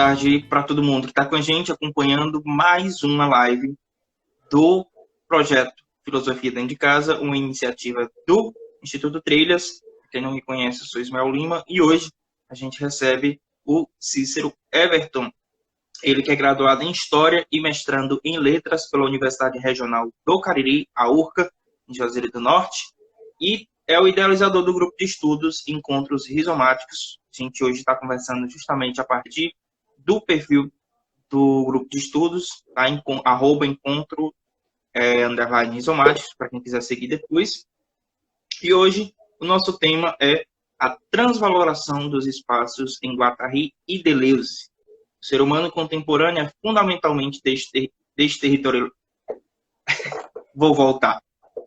tarde para todo mundo que está com a gente acompanhando mais uma live do projeto Filosofia Dentro de Casa, uma iniciativa do Instituto Trilhas. Quem não me conhece, eu sou Ismael Lima e hoje a gente recebe o Cícero Everton. Ele que é graduado em História e mestrando em Letras pela Universidade Regional do Cariri, a URCA, em Juazeiro do Norte, e é o idealizador do grupo de estudos Encontros Rizomáticos. A gente hoje está conversando justamente a partir do perfil do grupo de estudos, tá? @encontro _rizomáticos, para quem quiser seguir depois. E hoje o nosso tema é a transvaloração dos espaços em Guattari e Deleuze. O ser humano contemporâneo é fundamentalmente desterritorial. Vou voltar.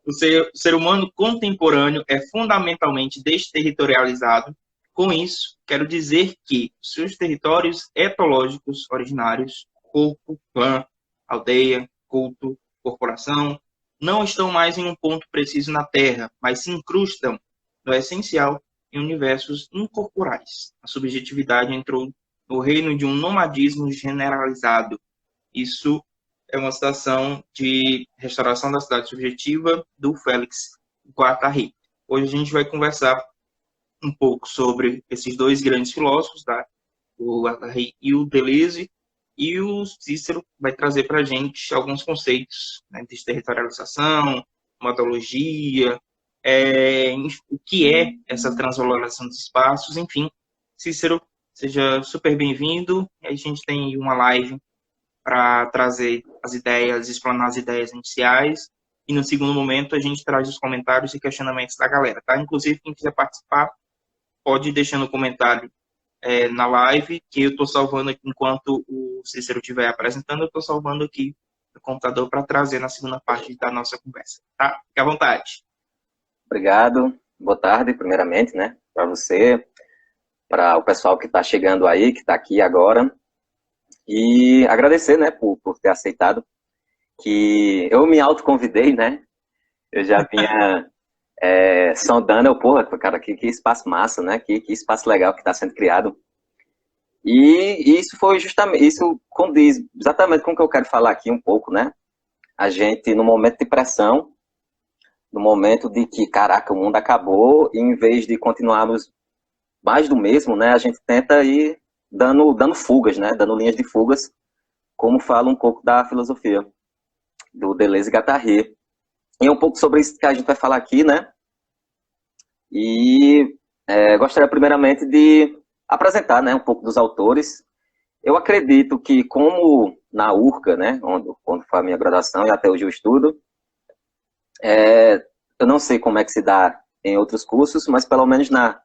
O ser humano contemporâneo é fundamentalmente desterritorializado. Com isso, quero dizer que seus territórios etológicos originários, corpo, clã, aldeia, culto, corporação, não estão mais em um ponto preciso na Terra, mas se incrustam no essencial em universos incorporais. A subjetividade entrou no reino de um nomadismo generalizado. Isso é uma citação de Restauração da Cidade Subjetiva, do Félix Guattari. Hoje a gente vai conversar um pouco sobre esses dois grandes filósofos, tá? O Guattari e o Deleuze, e o Cícero vai trazer para a gente alguns conceitos, né, de territorialização, modologia, o que é essa transvaloração dos espaços, enfim. Cícero, seja super bem-vindo. A gente tem uma live para trazer as ideias, explanar as ideias iniciais, e no segundo momento a gente traz os comentários e questionamentos da galera, tá? Inclusive, quem quiser participar, pode ir deixando o comentário na live, que eu estou salvando aqui enquanto o Cícero estiver apresentando, eu estou salvando aqui no computador para trazer na segunda parte da nossa conversa, tá? Fique à vontade. Obrigado. Boa tarde, primeiramente, né? Para você, para o pessoal que está chegando aí, que está aqui agora. E agradecer, né, por ter aceitado, que eu me autoconvidei, né? Eu já vinha sondando, porra, cara, que espaço massa, né? Que espaço legal que está sendo criado. E isso foi justamente, isso condiz exatamente com o que eu quero falar aqui um pouco, né? A gente, no momento de pressão, no momento de que, caraca, o mundo acabou, e em vez de continuarmos mais do mesmo, né? A gente tenta ir dando fugas, né? Dando linhas de fugas, como fala um pouco da filosofia do Deleuze e Guattari. E é um pouco sobre isso que a gente vai falar aqui, né? E gostaria primeiramente de apresentar, né, um pouco dos autores. Eu acredito que, como na URCA, né, onde foi a minha graduação e até hoje eu estudo, eu não sei como é que se dá em outros cursos, mas pelo menos na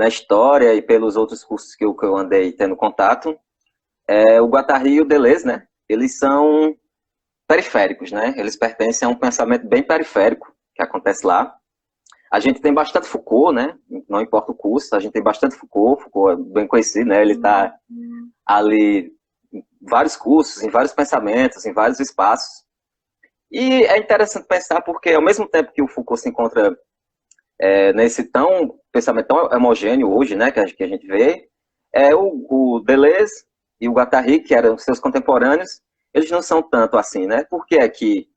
história e pelos outros cursos que eu andei tendo contato, o Guattari e o Deleuze, né, eles são periféricos, né, eles pertencem a um pensamento bem periférico que acontece lá. A gente tem bastante Foucault, né, não importa o curso, a gente tem bastante Foucault é bem conhecido, né, ele está ali em vários cursos, em vários pensamentos, em vários espaços. E é interessante pensar porque, ao mesmo tempo que o Foucault se encontra nesse pensamento tão homogêneo hoje, né, que a gente vê, o Deleuze e o Guattari, que eram seus contemporâneos, eles não são tanto assim, né? Porque é que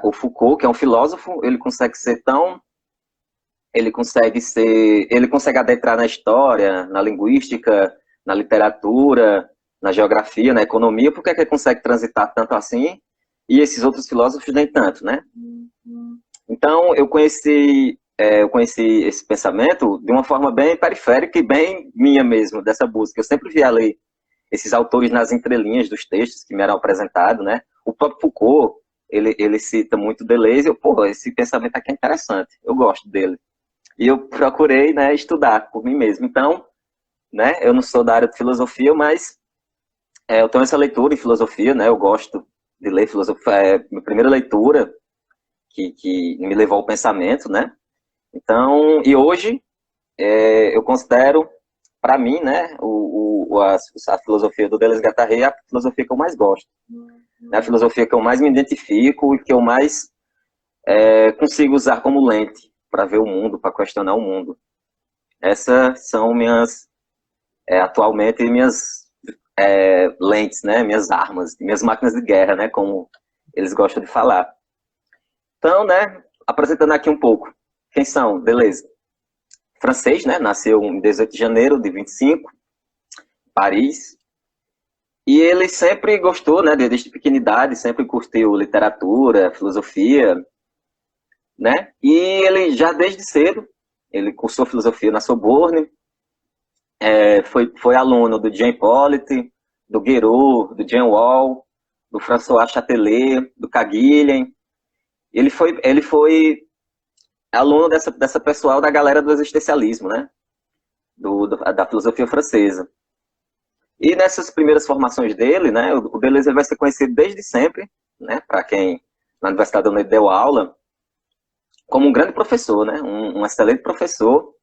o Foucault, que é um filósofo, ele consegue adentrar na história, na linguística, na literatura, na geografia, na economia. Por que ele consegue transitar tanto assim? E esses outros filósofos nem tanto, né? Então, eu conheci esse pensamento de uma forma bem periférica e bem minha mesmo, dessa busca. Eu sempre via ler esses autores nas entrelinhas dos textos que me eram apresentados, né? O próprio Foucault, ele cita muito Deleuze, esse pensamento aqui é interessante, eu gosto dele. E eu procurei, né, estudar por mim mesmo. Então, né, eu não sou da área de filosofia, mas eu tenho essa leitura em filosofia, né? Eu gosto de ler filosofia. É minha primeira leitura que me levou ao pensamento, né? Então, e hoje eu considero, para mim, né, a filosofia do Deleuze e Guattari é a filosofia que eu mais gosto. É a filosofia que eu mais me identifico e que eu mais consigo usar como lente para ver o mundo, para questionar o mundo. Essas são atualmente, minhas lentes, né? Minhas armas, minhas máquinas de guerra, né? Como eles gostam de falar. Então, né? Apresentando aqui um pouco. Quem são? Deleuze. Francês, né? Nasceu em 18 de janeiro de 25, Paris. E ele sempre gostou, né? Desde pequenidade, sempre curtiu literatura, filosofia, né? E ele já desde cedo, ele cursou filosofia na Sorbonne, foi aluno do Jean Paulhan, do Guéraud, do Jean Wall, do François Châtelet, do Caguilhem. Ele foi aluno dessa pessoal da galera do existencialismo, né? Da filosofia francesa. E nessas primeiras formações dele, né? O Deleuze vai ser conhecido desde sempre, né? Para quem na universidade onde ele deu aula, como um grande professor, né? Um excelente professor.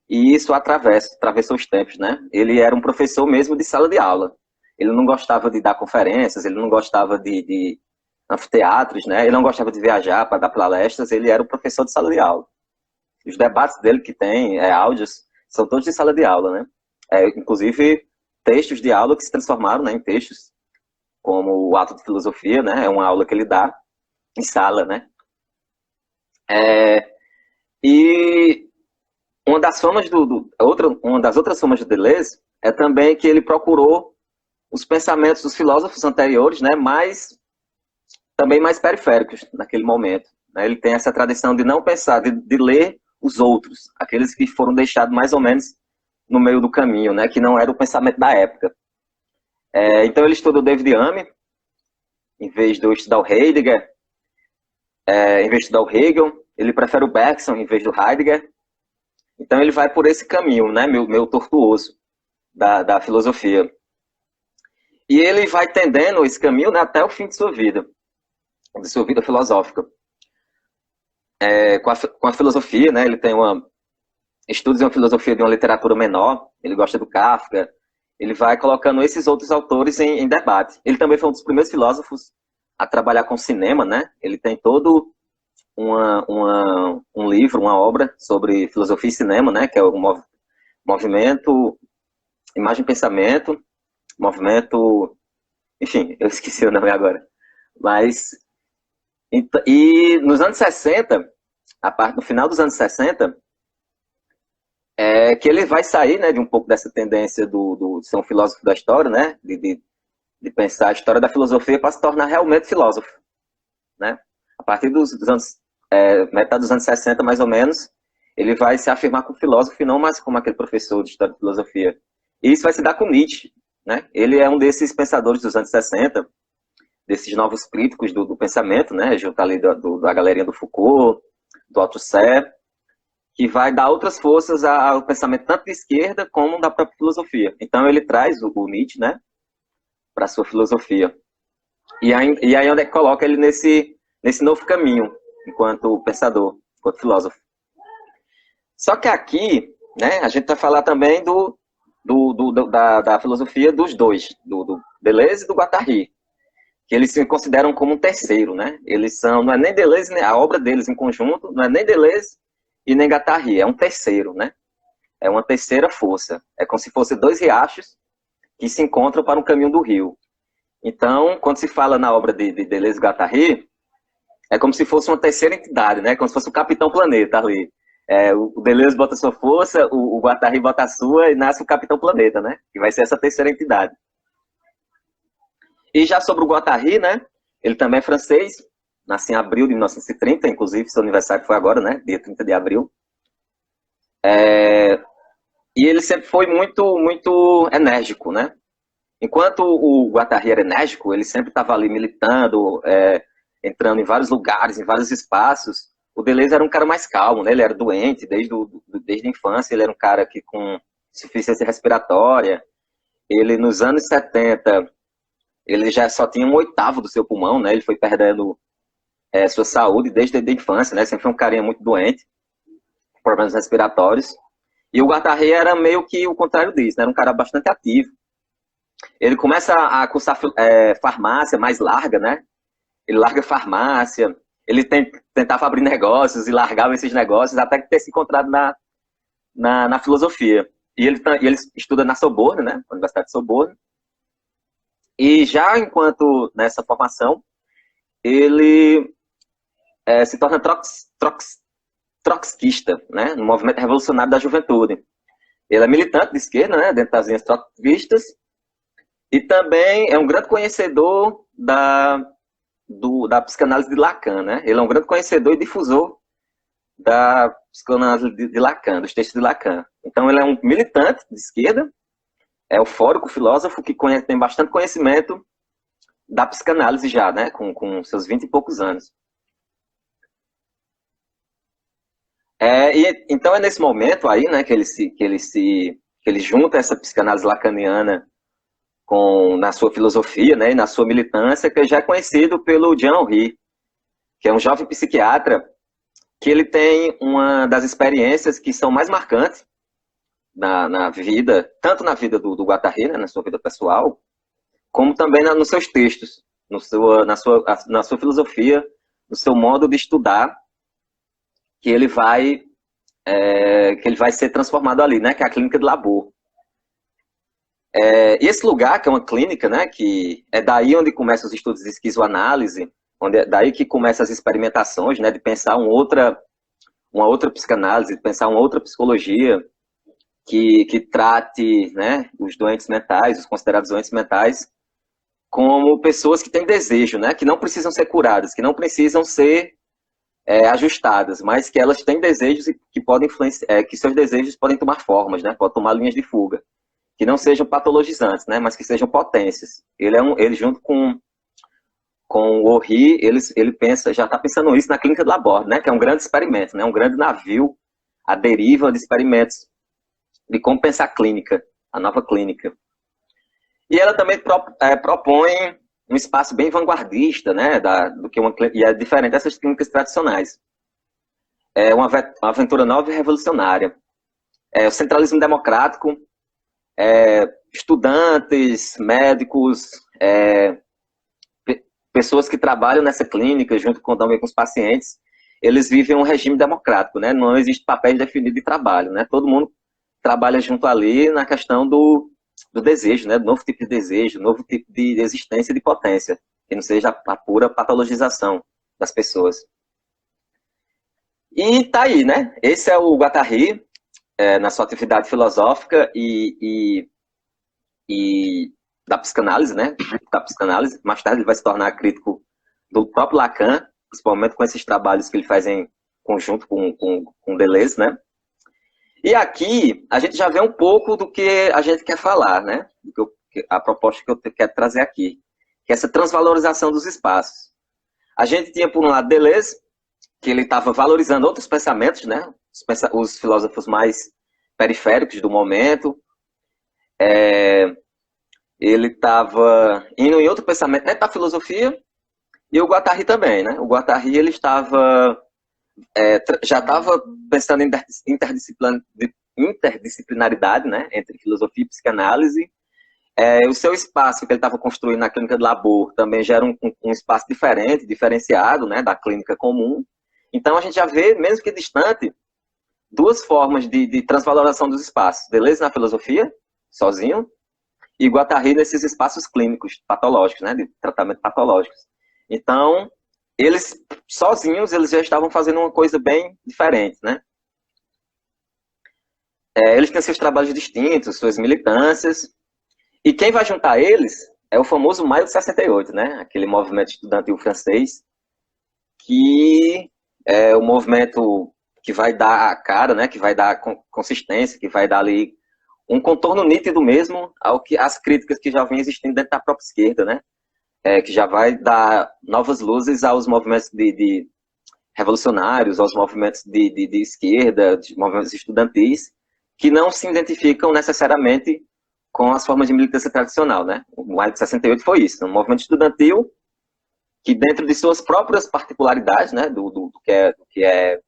E isso atravessou os tempos, né? Ele era um professor mesmo de sala de aula. Ele não gostava de dar conferências, ele não gostava de anfiteatros, né? Ele não gostava de viajar para dar palestras, ele era um professor de sala de aula. Os debates dele que tem, áudios, são todos de sala de aula, né? Inclusive, textos de aula que se transformaram, né, em textos, como o Ato de Filosofia, né? É uma aula que ele dá em sala, né? E uma das formas uma das outras formas de Deleuze é também que ele procurou os pensamentos dos filósofos anteriores, né, também mais periféricos naquele momento. Né? Ele tem essa tradição de não pensar, de ler os outros, aqueles que foram deixados mais ou menos no meio do caminho, né, que não era o pensamento da época. Então ele estuda o David Hume, em vez de estudar o Heidegger, em vez de estudar o Hegel, ele prefere o Bergson em vez do Heidegger. Então ele vai por esse caminho, né, meio tortuoso da filosofia. E ele vai tendendo esse caminho, né, até o fim de sua vida filosófica. Com a filosofia, né, ele tem estudos em uma filosofia de uma literatura menor, ele gosta do Kafka, ele vai colocando esses outros autores em debate. Ele também foi um dos primeiros filósofos a trabalhar com cinema, né? Ele tem todo um livro, uma obra sobre filosofia e cinema, né? Que é o movimento, imagem e pensamento, movimento, enfim, eu esqueci o nome agora. Mas, e nos anos 60, no final dos anos 60, que ele vai sair, né, de um pouco dessa tendência de ser um filósofo da história, né? De pensar a história da filosofia para se tornar realmente filósofo, né? A partir dos anos metade dos anos 60, mais ou menos, ele vai se afirmar como filósofo e não mais como aquele professor de história de filosofia. E isso vai se dar com Nietzsche, né? Ele é um desses pensadores dos anos 60, desses novos críticos do pensamento, né? Junto ali da galerinha do Foucault, do Althusser, que vai dar outras forças ao pensamento tanto de esquerda como da própria filosofia. Então ele traz o Nietzsche, né, para a sua filosofia. E aí onde é que coloca ele nesse novo caminho, enquanto pensador, enquanto filósofo. Só que aqui, né, a gente vai falar também da filosofia dos dois, do Deleuze e do Guattari, que eles se consideram como um terceiro, né? Eles não é nem Deleuze, a obra deles em conjunto, não é nem Deleuze e nem Guattari, é um terceiro, né? É uma terceira força. É como se fossem dois riachos que se encontram para um caminho do rio. Então, quando se fala na obra de Deleuze e Guattari, é como se fosse uma terceira entidade, né? Como se fosse o Capitão Planeta ali. O Deleuze bota a sua força, o Guattari bota a sua e nasce o Capitão Planeta, né? Que vai ser essa terceira entidade. E já sobre o Guattari, né? Ele também é francês, nasceu em abril de 1930, inclusive seu aniversário foi agora, né? Dia 30 de abril. E ele sempre foi muito, muito enérgico, né? Enquanto o Guattari era enérgico, ele sempre estava ali militando, entrando em vários lugares, em vários espaços. O Deleuze era um cara mais calmo, né? Ele era doente desde a infância, ele era um cara que com insuficiência respiratória. Ele, nos anos 70, ele já só tinha 1/8 do seu pulmão, né? Ele foi perdendo sua saúde desde a infância, né? Sempre foi um carinha muito doente, problemas respiratórios. E o Guattari era meio que o contrário disso, né? Era um cara bastante ativo. Ele começa a cursar farmácia mais larga, né? Ele larga farmácia, ele tentava abrir negócios e largava esses negócios até que ter se encontrado na filosofia. E ele estuda na Sorbonne, né? Na Universidade de Sorbonne. E já enquanto nessa formação, ele se torna trotskista, né, no movimento revolucionário da juventude. Ele é militante de esquerda, né, dentro das linhas trotskistas, e também é um grande conhecedor da psicanálise de Lacan, né? Ele é um grande conhecedor e difusor da psicanálise de Lacan, dos textos de Lacan. Então ele é um militante de esquerda, é eufórico, filósofo, que tem bastante conhecimento da psicanálise já, né? Com seus 20 e poucos anos. Então é nesse momento aí, né, que ele junta essa psicanálise lacaniana na sua filosofia, né, e na sua militância, que já é conhecido pelo Jean Henry, que é um jovem psiquiatra, que ele tem uma das experiências que são mais marcantes na vida, tanto na vida do Guattari, né, na sua vida pessoal, como também nos seus textos, na sua filosofia, no seu modo de estudar, que ele vai ser transformado ali, né, que é a clínica de Labor. E esse lugar, que é uma clínica, né, que é daí onde começam os estudos de esquizoanálise, daí que começam as experimentações, né, de pensar uma outra psicanálise, de pensar uma outra psicologia que trate, né, os doentes mentais, os considerados doentes mentais, como pessoas que têm desejo, né, que não precisam ser curadas, que não precisam ser ajustadas, mas que elas têm desejos e que podem que seus desejos podem tomar formas, né, podem tomar linhas de fuga, que não sejam patologizantes, né, mas que sejam potências. Ele junto com o Horry, ele já está pensando isso na clínica de Laborde, né, que é um grande experimento, né, um grande navio à deriva de experimentos de como pensar a clínica, a nova clínica. E ela também propõe um espaço bem vanguardista, né, e é diferente dessas clínicas tradicionais. É uma aventura nova e revolucionária. O centralismo democrático, estudantes, médicos, pessoas que trabalham nessa clínica, junto também com os pacientes, eles vivem um regime democrático, né? Não existe papel definido de trabalho, né? Todo mundo trabalha junto ali na questão do desejo, né? Do novo tipo de desejo, novo tipo de existência e de potência, que não seja a pura patologização das pessoas. E tá aí, né? Esse é o Guattari, na sua atividade filosófica e da psicanálise, né? Da psicanálise. Mais tarde ele vai se tornar crítico do próprio Lacan, principalmente com esses trabalhos que ele faz em conjunto com Deleuze, né? E aqui a gente já vê um pouco do que a gente quer falar, né? A proposta que eu quero trazer aqui, que é essa transvalorização dos espaços. A gente tinha, por um lado, Deleuze, que ele estava valorizando outros pensamentos, né? Os filósofos mais periféricos do momento. Ele estava indo em outro pensamento, né, da filosofia, e o Guattari também, né? O Guattari, ele já estava pensando em interdisciplinaridade, né, entre filosofia e psicanálise. O seu espaço que ele estava construindo na clínica de Labor também já era um espaço diferente, diferenciado, né, da clínica comum. Então a gente já vê, mesmo que distante, duas formas de transvalorização dos espaços. Deleuze na filosofia, sozinho, e Guattari nesses espaços clínicos, patológicos, né, de tratamento patológicos. Então, eles, sozinhos, eles já estavam fazendo uma coisa bem diferente, né? Eles têm seus trabalhos distintos, suas militâncias, e quem vai juntar eles é o famoso Maio de 68, né? Aquele movimento estudantil francês, que é o movimento que vai dar a cara, né? Que vai dar consistência, que vai dar ali um contorno nítido mesmo às críticas que já vêm existindo dentro da própria esquerda, né? Que já vai dar novas luzes aos movimentos de revolucionários, aos movimentos de esquerda, de movimentos estudantis, que não se identificam necessariamente com as formas de militância tradicional, né? O Maio de 68 foi isso, um movimento estudantil que, dentro de suas próprias particularidades, né, do que é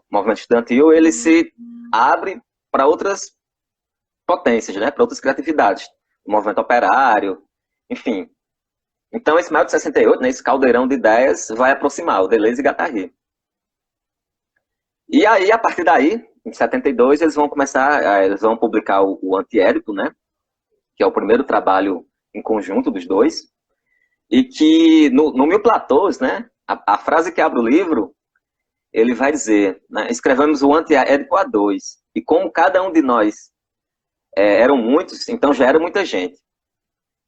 movimento estudantil, ele se abre para outras potências, né, para outras criatividades, o movimento operário, enfim. Então, esse Maio de 68, né, esse caldeirão de ideias, vai aproximar o Deleuze e Guattari. E aí, a partir daí, em 72, eles vão publicar o Antiédipo, né, que é o primeiro trabalho em conjunto dos dois, e que no Mil Platôs, né, a frase que abre o livro, ele vai dizer, né, escrevemos o Anti-Édipo a dois, e como cada um de nós eram muitos, então já era muita gente.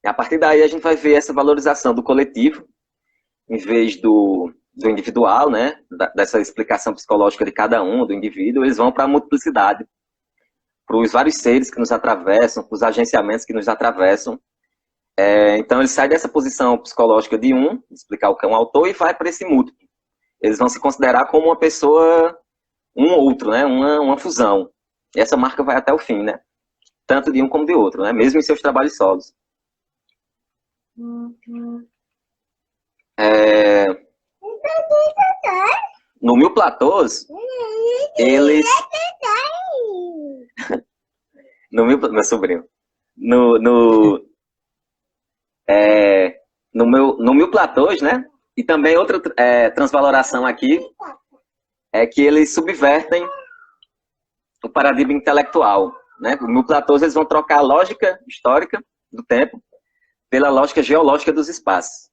E a partir daí a gente vai ver essa valorização do coletivo, em vez do individual, né, dessa explicação psicológica de cada um, do indivíduo, eles vão para a multiplicidade, para os vários seres que nos atravessam, para os agenciamentos que nos atravessam. Então ele sai dessa posição psicológica de explicar o que é um autor, e vai para esse múltiplo. Eles vão se considerar como uma pessoa, um outro, né, uma fusão. E essa marca vai até o fim, né, tanto de um como de outro, né, mesmo em seus trabalhos solos. No Mil Platôs, eles... meu sobrinho. No Mil Platôs, né? E também outra transvaloração aqui é que eles subvertem o paradigma intelectual, né? No Mil Platôs, eles vão trocar a lógica histórica do tempo pela lógica geológica dos espaços.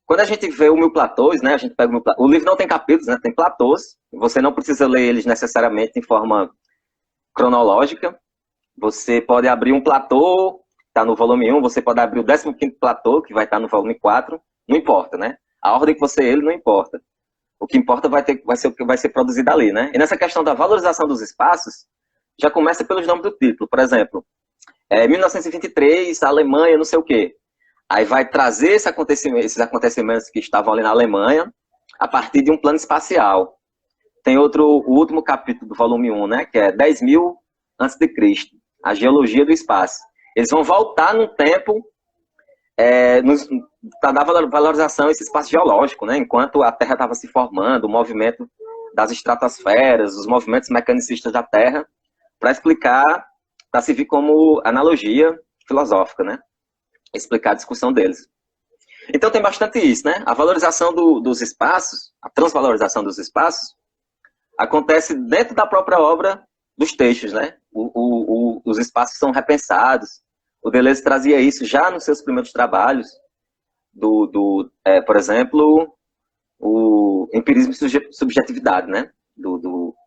Quando a gente vê o Mil Platôs, né, a gente pega o livro não tem capítulos, né, tem platôs. Você não precisa ler eles necessariamente em forma cronológica. Você pode abrir um platô, está no volume 1, você pode abrir o 15º platô, que vai estar no volume 4, não importa, né? A ordem que você lê, não importa. O que importa vai ser o que vai ser produzido ali, né? E nessa questão da valorização dos espaços, já começa pelos nomes do título. Por exemplo, 1923, a Alemanha, não sei o quê. Aí vai trazer esses acontecimentos que estavam ali na Alemanha a partir de um plano espacial. Tem o último capítulo do volume 1, né, que é 10.000 a.C., a geologia do espaço. Eles vão voltar num tempo para dar valorização a esse espaço geológico, né, enquanto a Terra estava se formando, o movimento das estratosferas, os movimentos mecanicistas da Terra, para explicar, para servir como analogia filosófica, né? Explicar a discussão deles. Então tem bastante isso, né? A valorização dos espaços, a transvalorização dos espaços, acontece dentro da própria obra dos textos, né? Os espaços são repensados. O Deleuze trazia isso já nos seus primeiros trabalhos, por exemplo, o empirismo e subjetividade, né?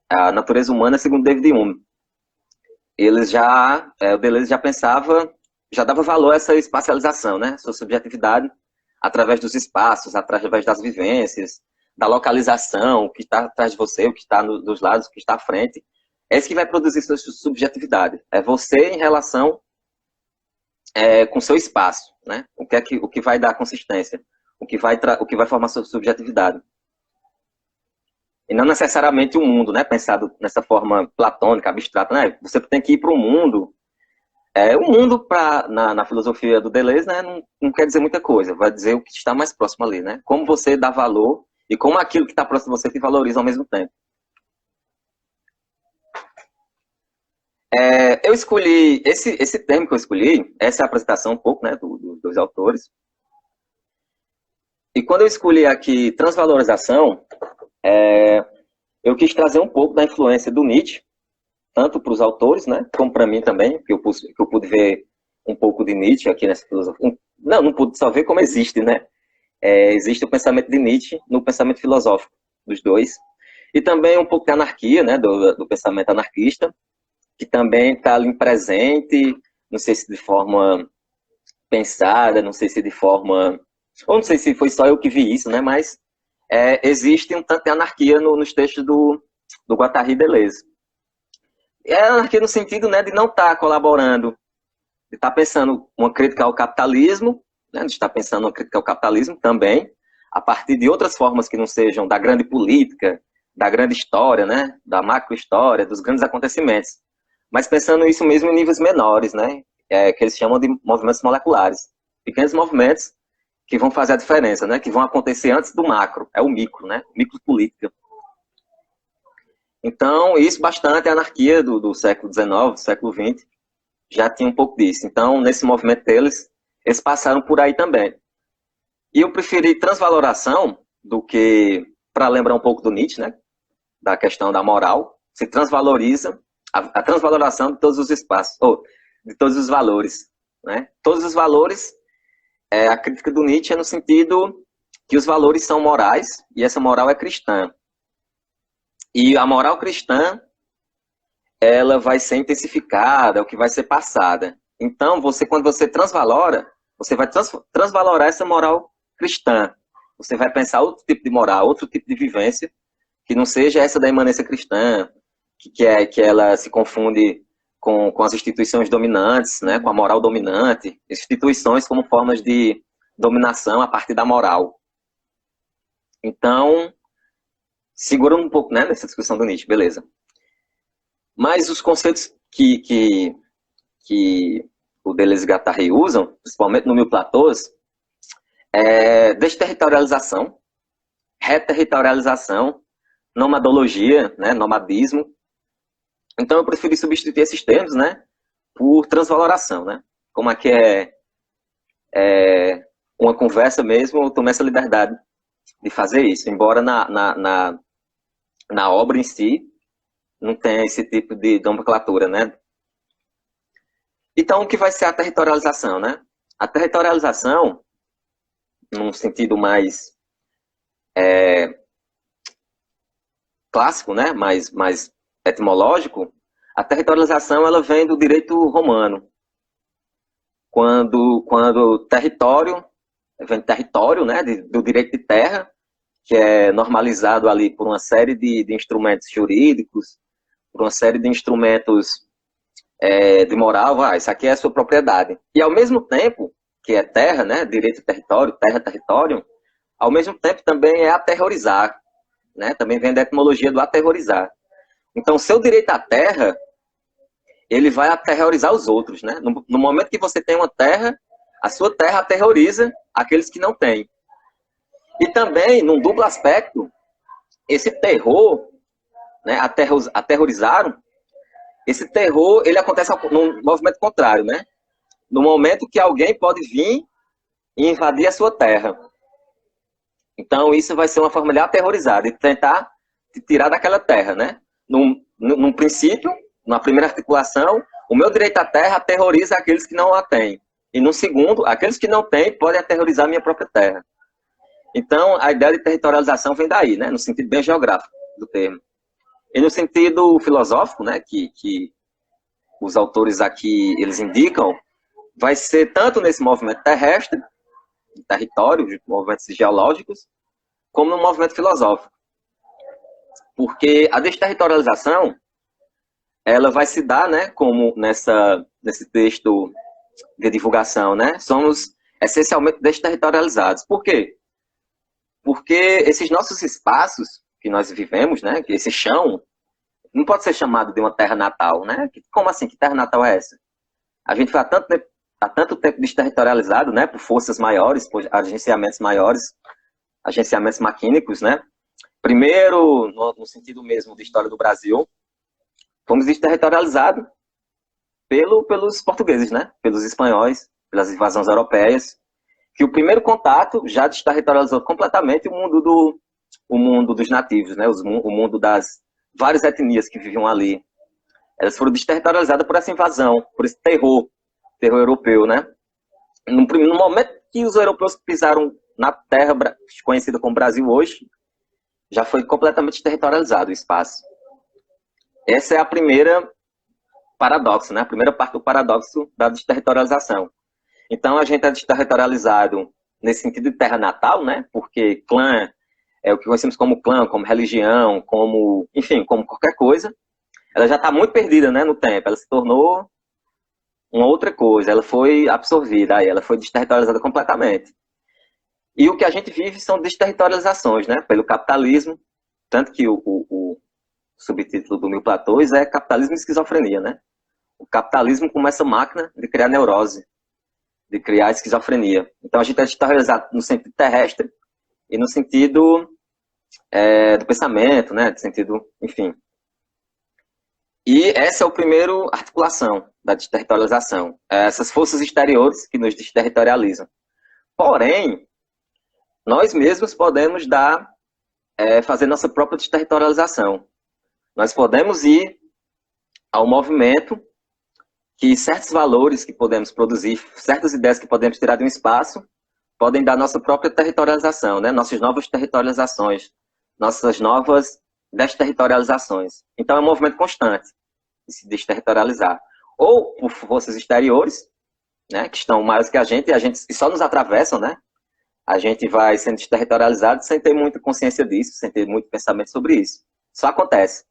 A natureza humana segundo David Hume. O Deleuze já pensava, já dava valor a essa espacialização, né? Sua subjetividade, através dos espaços, através das vivências, da localização, o que está atrás de você, o que está dos lados, o que está à frente. É isso que vai produzir sua subjetividade. É você em relação com seu espaço, né? O que vai dar consistência, o que vai formar sua subjetividade. E não necessariamente o mundo, né? Pensado nessa forma platônica, abstrata, né? Você tem que ir para o mundo. O mundo, na filosofia do Deleuze, né, não quer dizer muita coisa. Vai dizer o que está mais próximo ali, né? Como você dá valor e como aquilo que está próximo de você te valoriza ao mesmo tempo. Eu escolhi, esse termo que eu escolhi, essa é a apresentação um pouco, né, dos autores. E quando eu escolhi aqui transvalorização, eu quis trazer um pouco da influência do Nietzsche, tanto para os autores, né, como para mim também, que eu pude ver um pouco de Nietzsche aqui nessa filosofia. Não pude só ver como existe, né? Existe o pensamento de Nietzsche no pensamento filosófico dos dois. E também um pouco de anarquia, né, do pensamento anarquista, que também está ali presente, não sei se de forma pensada, não sei se de forma... Ou não sei se foi só eu que vi isso, né, mas existe um tanto de anarquia nos textos do Guattari Deleuze. É anarquia no sentido, né, de não estar colaborando, de estar pensando uma crítica ao capitalismo, né, de estar pensando uma crítica ao capitalismo também, a partir de outras formas que não sejam da grande política, da grande história, né, da macro-história, dos grandes acontecimentos. Mas pensando isso mesmo em níveis menores, né, que eles chamam de movimentos moleculares. Pequenos movimentos que vão fazer a diferença, né, que vão acontecer antes do macro, é o micro, né, micropolítica. Então, isso bastante a anarquia do século XIX, do século XX, já tinha um pouco disso. Então, nesse movimento deles, eles passaram por aí também. E eu preferi transvaloração do que, para lembrar um pouco do Nietzsche, né, da questão da moral, se transvaloriza a transvaloração de todos os espaços, ou de todos os valores, né? Todos os valores a crítica do Nietzsche é no sentido que os valores são morais, e essa moral é cristã. E a moral cristã, ela vai ser intensificada, o que vai ser passada. Então, quando você transvalora, você vai transvalorar essa moral cristã. Você vai pensar outro tipo de moral, outro tipo de vivência, que não seja essa da imanência cristã, que ela se confunde com as instituições dominantes, né, com a moral dominante, instituições como formas de dominação a partir da moral. Então, segurando um pouco, né, nessa discussão do Nietzsche, beleza. Mas os conceitos que o Deleuze e Guattari usam, principalmente no Mil Platôs, é desterritorialização, reterritorialização, nomadologia, né, nomadismo. Então eu preferi substituir esses termos, né, por transvaloração, né? Como aqui é uma conversa mesmo, eu tomei essa liberdade de fazer isso, embora na obra em si não tenha esse tipo de nomenclatura, né? Então, o que vai ser a territorialização, né? A territorialização, num sentido mais clássico, né? mais etimológico, a territorialização ela vem do direito romano. Quando território, vem território, né? Do direito de terra, que é normalizado ali por uma série de instrumentos jurídicos, por uma série de instrumentos de moral, isso aqui é a sua propriedade. E ao mesmo tempo, que é terra, né? Direito de território, terra, território, ao mesmo tempo também é aterrorizar, né? Também vem da etimologia do aterrorizar. Então, seu direito à terra, ele vai aterrorizar os outros, né? No momento que você tem uma terra, a sua terra aterroriza aqueles que não têm. E também, num duplo aspecto, esse terror, né, aterrorizaram, esse terror, ele acontece num movimento contrário, né? No momento que alguém pode vir e invadir a sua terra. Então, isso vai ser uma forma de aterrorizar, de tentar te tirar daquela terra, né? Num princípio, na primeira articulação, o meu direito à terra aterroriza aqueles que não a têm. E no segundo, aqueles que não têm podem aterrorizar a minha própria terra. Então, a ideia de territorialização vem daí, né? No sentido bem geográfico do termo. E no sentido filosófico, né? Que os autores aqui, eles indicam, vai ser tanto nesse movimento terrestre, de território, de movimentos geológicos, como no movimento filosófico. Porque a desterritorialização, ela vai se dar, né, como nesse texto de divulgação, né? Somos essencialmente desterritorializados. Por quê? Porque esses nossos espaços que nós vivemos, né, que esse chão, não pode ser chamado de uma terra natal, né? Como assim? Que terra natal é essa? A gente foi há tanto tempo desterritorializado, né, por forças maiores, por agenciamentos maiores, agenciamentos maquínicos, né? Primeiro, no sentido mesmo de história do Brasil, fomos desterritorializados pelos portugueses, né? Pelos espanhóis, pelas invasões europeias, que o primeiro contato já desterritorializou completamente o mundo dos nativos, né? O mundo das várias etnias que viviam ali. Elas foram desterritorializadas por essa invasão, por esse terror europeu, né? No momento que os europeus pisaram na terra conhecida como Brasil hoje, já foi completamente territorializado o espaço. Essa é a primeira paradoxo, né? A primeira parte do paradoxo da desterritorialização. Então, a gente é desterritorializado nesse sentido de terra natal, né? Porque clã é o que conhecemos como clã, como religião, como, enfim, como qualquer coisa. Ela já está muito perdida, né, no tempo. Ela se tornou uma outra coisa. Ela foi absorvida, aí ela foi desterritorializada completamente. E o que a gente vive são desterritorializações, né? Pelo capitalismo, tanto que o subtítulo do Mil Platôs é Capitalismo e Esquizofrenia, né? O capitalismo como essa máquina de criar neurose, de criar esquizofrenia. Então a gente é desterritorializado no sentido terrestre e no sentido do pensamento, né? Do sentido, enfim. E essa é a primeira articulação da desterritorialização. Essas forças exteriores que nos desterritorializam. Porém, nós mesmos podemos fazer nossa própria desterritorialização. Nós podemos ir ao movimento que certos valores que podemos produzir, certas ideias que podemos tirar de um espaço, podem dar nossa própria territorialização, né? Nossas novas territorializações, nossas novas desterritorializações. Então é um movimento constante de se desterritorializar. Ou por forças exteriores, né, que estão maiores que a gente, e que só nos atravessam, né? A gente vai sendo desterritorializado sem ter muita consciência disso, sem ter muito pensamento sobre isso. Só acontece.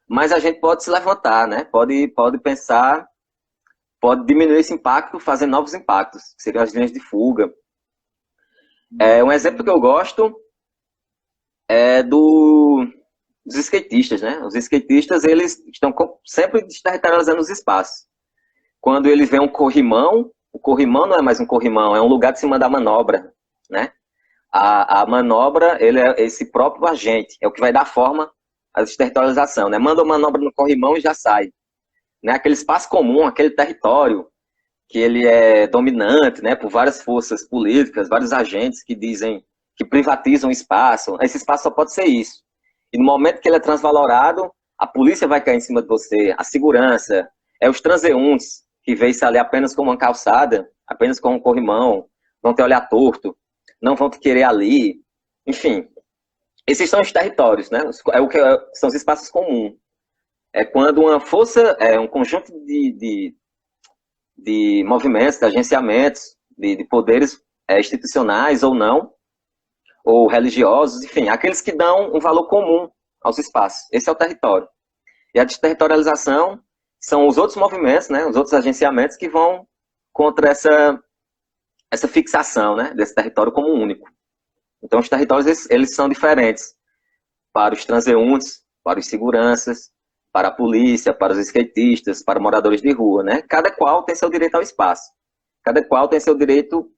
Mas a gente pode se levantar, né? Pode pensar, pode diminuir esse impacto fazendo novos impactos, que seriam as linhas de fuga. Um exemplo que eu gosto é dos skatistas, né? Os skatistas, eles estão sempre desterritorializando os espaços. Quando eles veem um corrimão, o corrimão não é mais um corrimão, é um lugar de se mandar manobra, né? A manobra, ele é esse próprio agente, é o que vai dar forma à desterritorialização, né? Manda uma manobra no corrimão e já sai. Né? Aquele espaço comum, aquele território que ele é dominante, né, por várias forças políticas, vários agentes que dizem que privatizam o espaço. Esse espaço só pode ser isso. E no momento que ele é transvalorado, a polícia vai cair em cima de você, a segurança, os transeuntes que veem isso ali apenas como uma calçada, apenas como um corrimão, vão te olhar torto, não vão te querer ali. Enfim, esses são os territórios, né? São os espaços comuns. É quando uma força, um conjunto de movimentos, de agenciamentos, de poderes institucionais ou não, ou religiosos, enfim, aqueles que dão um valor comum aos espaços. Esse é o território. E a desterritorialização são os outros movimentos, né, os outros agenciamentos que vão contra essa fixação, né, desse território como único. Então, os territórios, eles são diferentes para os transeuntes, para os seguranças, para a polícia, para os skatistas, para moradores de rua, né? Cada qual tem seu direito ao espaço. Cada qual tem seu direito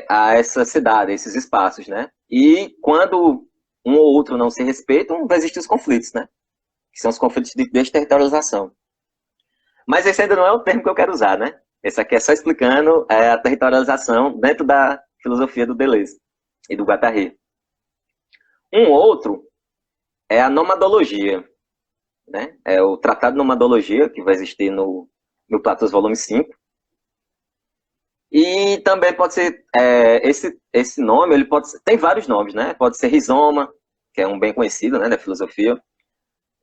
a essa cidade, a esses espaços, né? E quando um ou outro não se respeitam, vai existir os conflitos, né? Que são os conflitos de desterritorialização. Mas esse ainda não é o termo que eu quero usar, né? Esse aqui é só explicando a territorialização dentro da filosofia do Deleuze e do Guattari. Um outro é a nomadologia. Né? É o Tratado de Nomadologia, que vai existir no Platão volume 5. E também pode ser, esse nome, ele pode ser, tem vários nomes, né? Pode ser rizoma, que é um bem conhecido, né, da filosofia,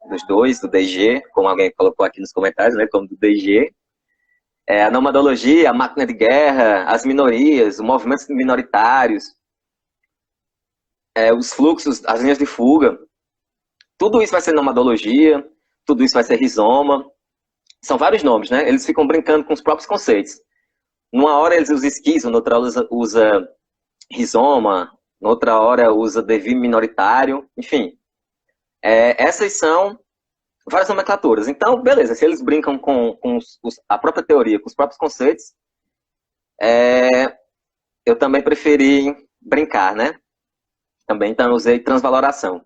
dos dois, do DG, como alguém colocou aqui nos comentários, né, como do DG. A nomadologia, a máquina de guerra, as minorias, os movimentos minoritários, os fluxos, as linhas de fuga. Tudo isso vai ser nomadologia, tudo isso vai ser rizoma. São vários nomes, né? Eles ficam brincando com os próprios conceitos. Numa hora eles usam esquizo, noutra hora usa rizoma, noutra hora usa devir minoritário, enfim. Essas são várias nomenclaturas. Então, beleza, se eles brincam com a própria teoria, com os próprios conceitos, eu também preferi brincar, né? Também então usei transvaloração.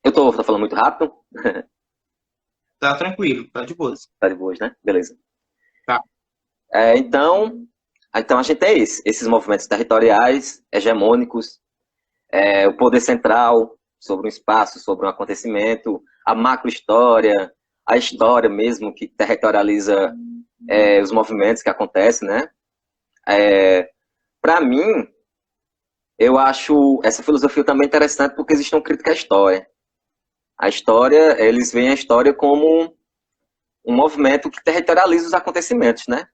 Eu tô falando muito rápido? Tá tranquilo, tá de boas. Tá de boas, né? Beleza. Tá. Então a gente tem esses movimentos territoriais, hegemônicos, o poder central sobre um espaço, sobre um acontecimento, a macrohistória, a história mesmo que territorializa os movimentos que acontecem, né? Para mim, eu acho essa filosofia também interessante porque existe uma crítica à história. A história, eles veem a história como um movimento que territorializa os acontecimentos, né?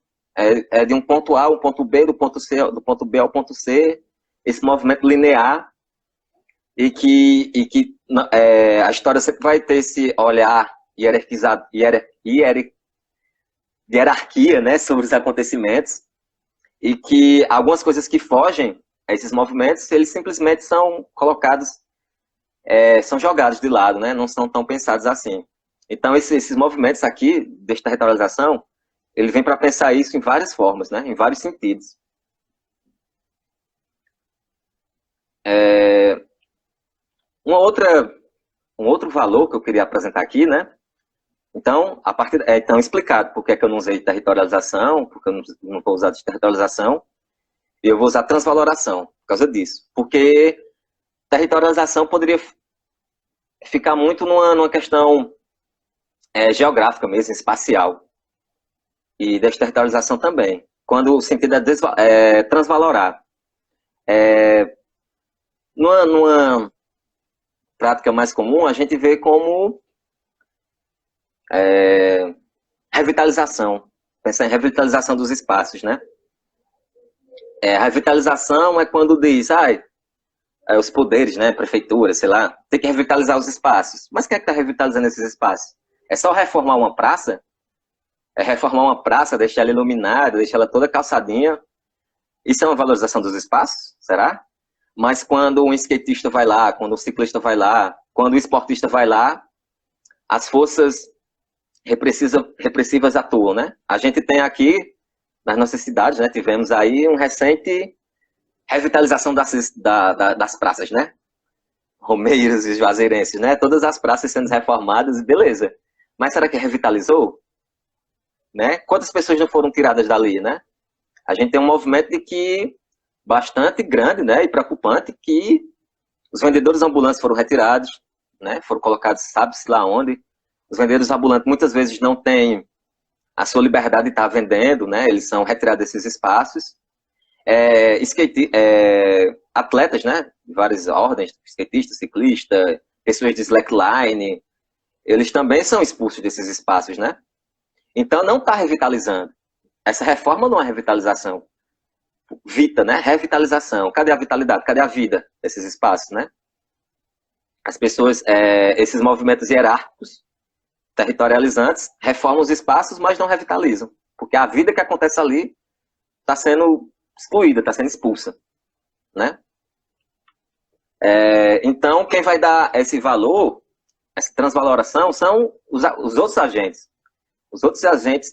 De um ponto A ao ponto B, do ponto B ao ponto C, esse movimento linear, e que a história sempre vai ter esse olhar hierarquizado, hierarquia, né, sobre os acontecimentos, e que algumas coisas que fogem a esses movimentos, eles simplesmente são colocados, são jogados de lado, né, não são tão pensados assim. Então, esses movimentos aqui, de territorialização, ele vem para pensar isso em várias formas, né, em vários sentidos. Um outro valor que eu queria apresentar aqui, né? Então, então explicado por que eu não usei territorialização, porque eu não vou usar territorialização, e eu vou usar transvaloração, por causa disso. Porque territorialização poderia ficar muito numa questão geográfica mesmo, espacial. e desterritorialização também. Quando o sentido é transvalorar. Numa prática mais comum, a gente vê como revitalização. Pensar em revitalização dos espaços, né? A revitalização é quando diz, os poderes, né, prefeitura, sei lá, tem que revitalizar os espaços. Mas quem é que está revitalizando esses espaços? É só reformar uma praça? É reformar uma praça, deixar ela iluminada, deixar ela toda calçadinha? Isso é uma valorização dos espaços? Será? Mas quando um skatista vai lá, quando um ciclista vai lá, quando o esportista vai lá, as forças repressivas atuam, né? A gente tem aqui, nas nossas cidades, né, tivemos aí um recente revitalização das praças, né? Romeiros e Juazeirenses, né? Todas as praças sendo reformadas, beleza. Mas será que revitalizou? Né? Quantas pessoas não foram tiradas dali, né? A gente tem um movimento de que bastante grande, né, e preocupante, que os vendedores ambulantes foram retirados, né? Foram colocados, sabe-se lá onde. Os vendedores ambulantes muitas vezes não têm a sua liberdade de estar vendendo, né? Eles são retirados desses espaços. Atletas, né? De várias ordens, skatista, ciclista, pessoas de slackline, eles também são expulsos desses espaços, né? Então não está revitalizando. Essa reforma não é revitalização. Vita, né? Revitalização. Cadê a vitalidade? Cadê a vida desses espaços, né? As pessoas, esses movimentos hierárquicos, territorializantes, reformam os espaços, mas não revitalizam. Porque a vida que acontece ali está sendo excluída, está sendo expulsa, né? Então, quem vai dar esse valor, essa transvaloração, são os outros agentes. Os outros agentes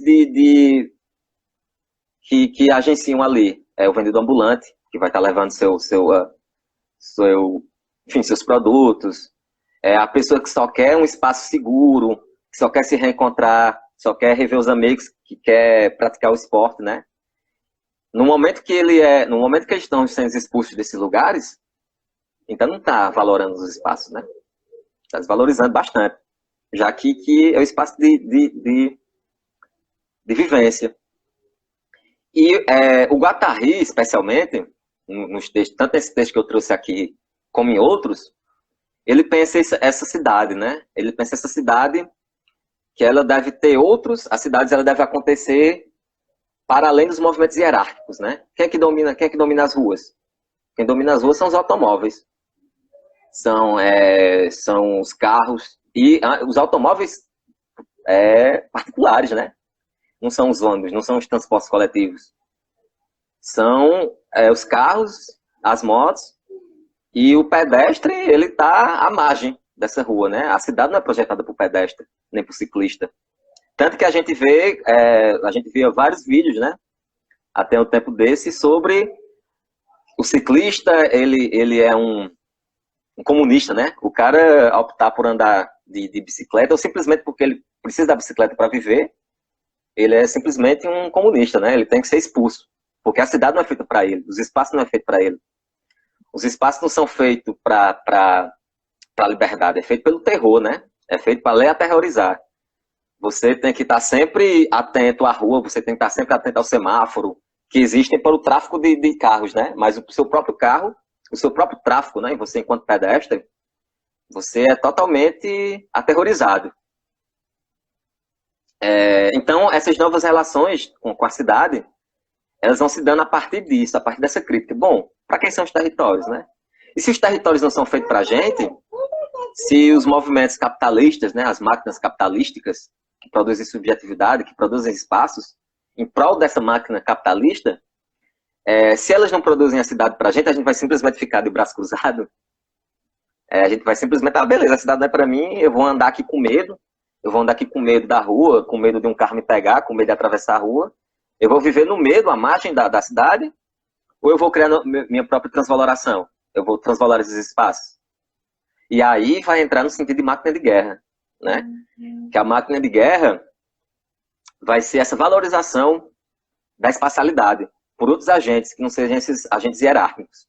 que agenciam ali. O vendedor ambulante, que vai estar levando seus produtos. A pessoa que só quer um espaço seguro, que só quer se reencontrar, só quer rever os amigos, que quer praticar o esporte, né? No momento que eles estão sendo expulsos desses lugares, então não está valorando os espaços, né? Está desvalorizando bastante. Já que é o espaço de vivência. E o Guattari, especialmente, nos textos, tanto nesse texto que eu trouxe aqui, como em outros, ele pensa essa cidade, né? Ele pensa essa cidade que ela deve ter as cidades ela deve acontecer para além dos movimentos hierárquicos, né? Quem é que domina as ruas? Quem domina as ruas são os automóveis. São os carros e os automóveis particulares, né? Não são os ônibus, não são os transportes coletivos. São os carros, as motos e o pedestre, ele está à margem dessa rua, né? A cidade não é projetada para o pedestre, nem para o ciclista. Tanto que a gente via vários vídeos, né? Até um tempo desse, sobre o ciclista, ele é um comunista, né? O cara optar por andar de bicicleta, ou simplesmente porque ele precisa da bicicleta para viver, ele é simplesmente um comunista, né? Ele tem que ser expulso, porque a cidade não é feita para ele, os espaços não é feito para ele. Os espaços não são feitos para a liberdade, é feito pelo terror, né? É feito para lhe aterrorizar. Você tem que estar sempre atento à rua, você tem que estar sempre atento ao semáforo, que existem para o tráfego de carros, né? Mas o seu próprio carro, o seu próprio tráfego, né? E você, enquanto pedestre, você é totalmente aterrorizado. Então, essas novas relações com a cidade, elas vão se dando a partir disso, a partir dessa crítica. Bom, para quem são os territórios, né? E se os territórios não são feitos para a gente, se os movimentos capitalistas, né, as máquinas capitalísticas, que produzem subjetividade, que produzem espaços, em prol dessa máquina capitalista, se elas não produzem a cidade para a gente vai simplesmente ficar de braço cruzado. A gente vai simplesmente, beleza, a cidade não é para mim, eu vou andar aqui com medo, eu vou andar aqui com medo da rua, com medo de um carro me pegar, com medo de atravessar a rua, eu vou viver no medo, à margem da cidade, ou eu vou criar minha própria transvaloração, eu vou transvalorar esses espaços. E aí vai entrar no sentido de máquina de guerra, né? Que a máquina de guerra vai ser essa valorização da espacialidade por outros agentes, que não sejam esses agentes hierárquicos.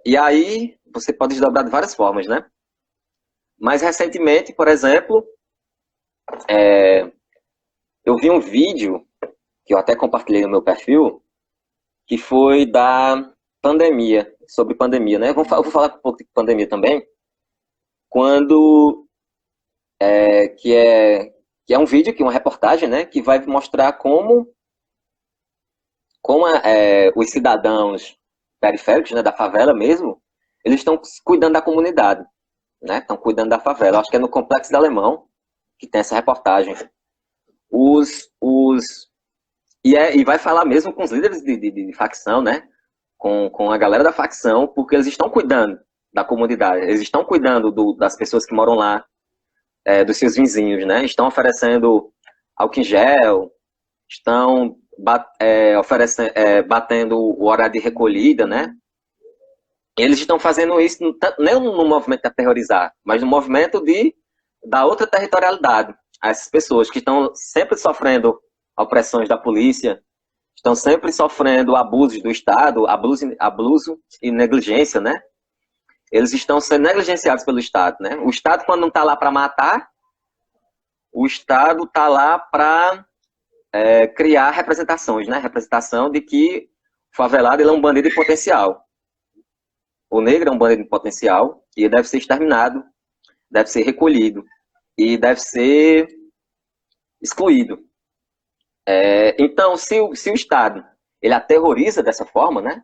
E aí você pode desdobrar de várias formas, né? Mais recentemente, por exemplo, eu vi um vídeo, que eu até compartilhei no meu perfil, que foi da pandemia, sobre pandemia, né? Eu vou falar um pouco de pandemia também, quando que é um vídeo, que é uma reportagem, né? Que vai mostrar como os cidadãos periféricos, né, da favela mesmo, eles estão cuidando da comunidade, né? Estão cuidando da favela. Acho que é no Complexo da Alemão que tem essa reportagem. E vai falar mesmo com os líderes de facção, né? Com a galera da facção, porque eles estão cuidando da comunidade, eles estão cuidando das pessoas que moram lá, dos seus vizinhos, né? Estão oferecendo álcool em gel, estão batendo o horário de recolhida, né? Eles estão fazendo isso não no movimento de aterrorizar, mas no movimento de dar outra territorialidade a essas pessoas que estão sempre sofrendo opressões da polícia, estão sempre sofrendo abusos do Estado, abuso e negligência, né? Eles estão sendo negligenciados pelo Estado, né? O Estado, quando não está lá para matar, o Estado está lá para criar representações, né? Representação de que o favelado ele é um bandido em potencial. O negro é um bandido em potencial e deve ser exterminado, deve ser recolhido e deve ser excluído. Então, se o Estado ele aterroriza dessa forma, né?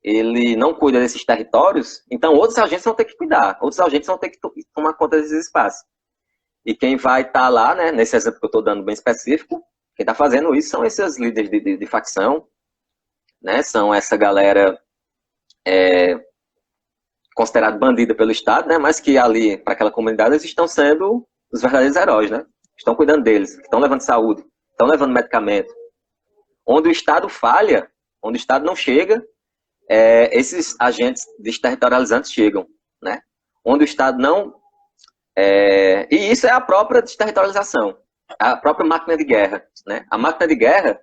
Ele não cuida desses territórios, então outros agentes vão ter que cuidar, outros agentes vão ter que tomar conta desses espaços. E quem vai estar lá, né, nesse exemplo que eu estou dando bem específico, quem está fazendo isso são esses líderes de facção, né, são essa galera considerada bandida pelo Estado, né, mas que ali, para aquela comunidade, eles estão sendo os verdadeiros heróis, né? Estão cuidando deles, estão levando saúde, estão levando medicamento. Onde o Estado falha, onde o Estado não chega, esses agentes desterritorializantes chegam, né? Onde o Estado não... e isso é a própria desterritorialização, a própria máquina de guerra, né? A máquina de guerra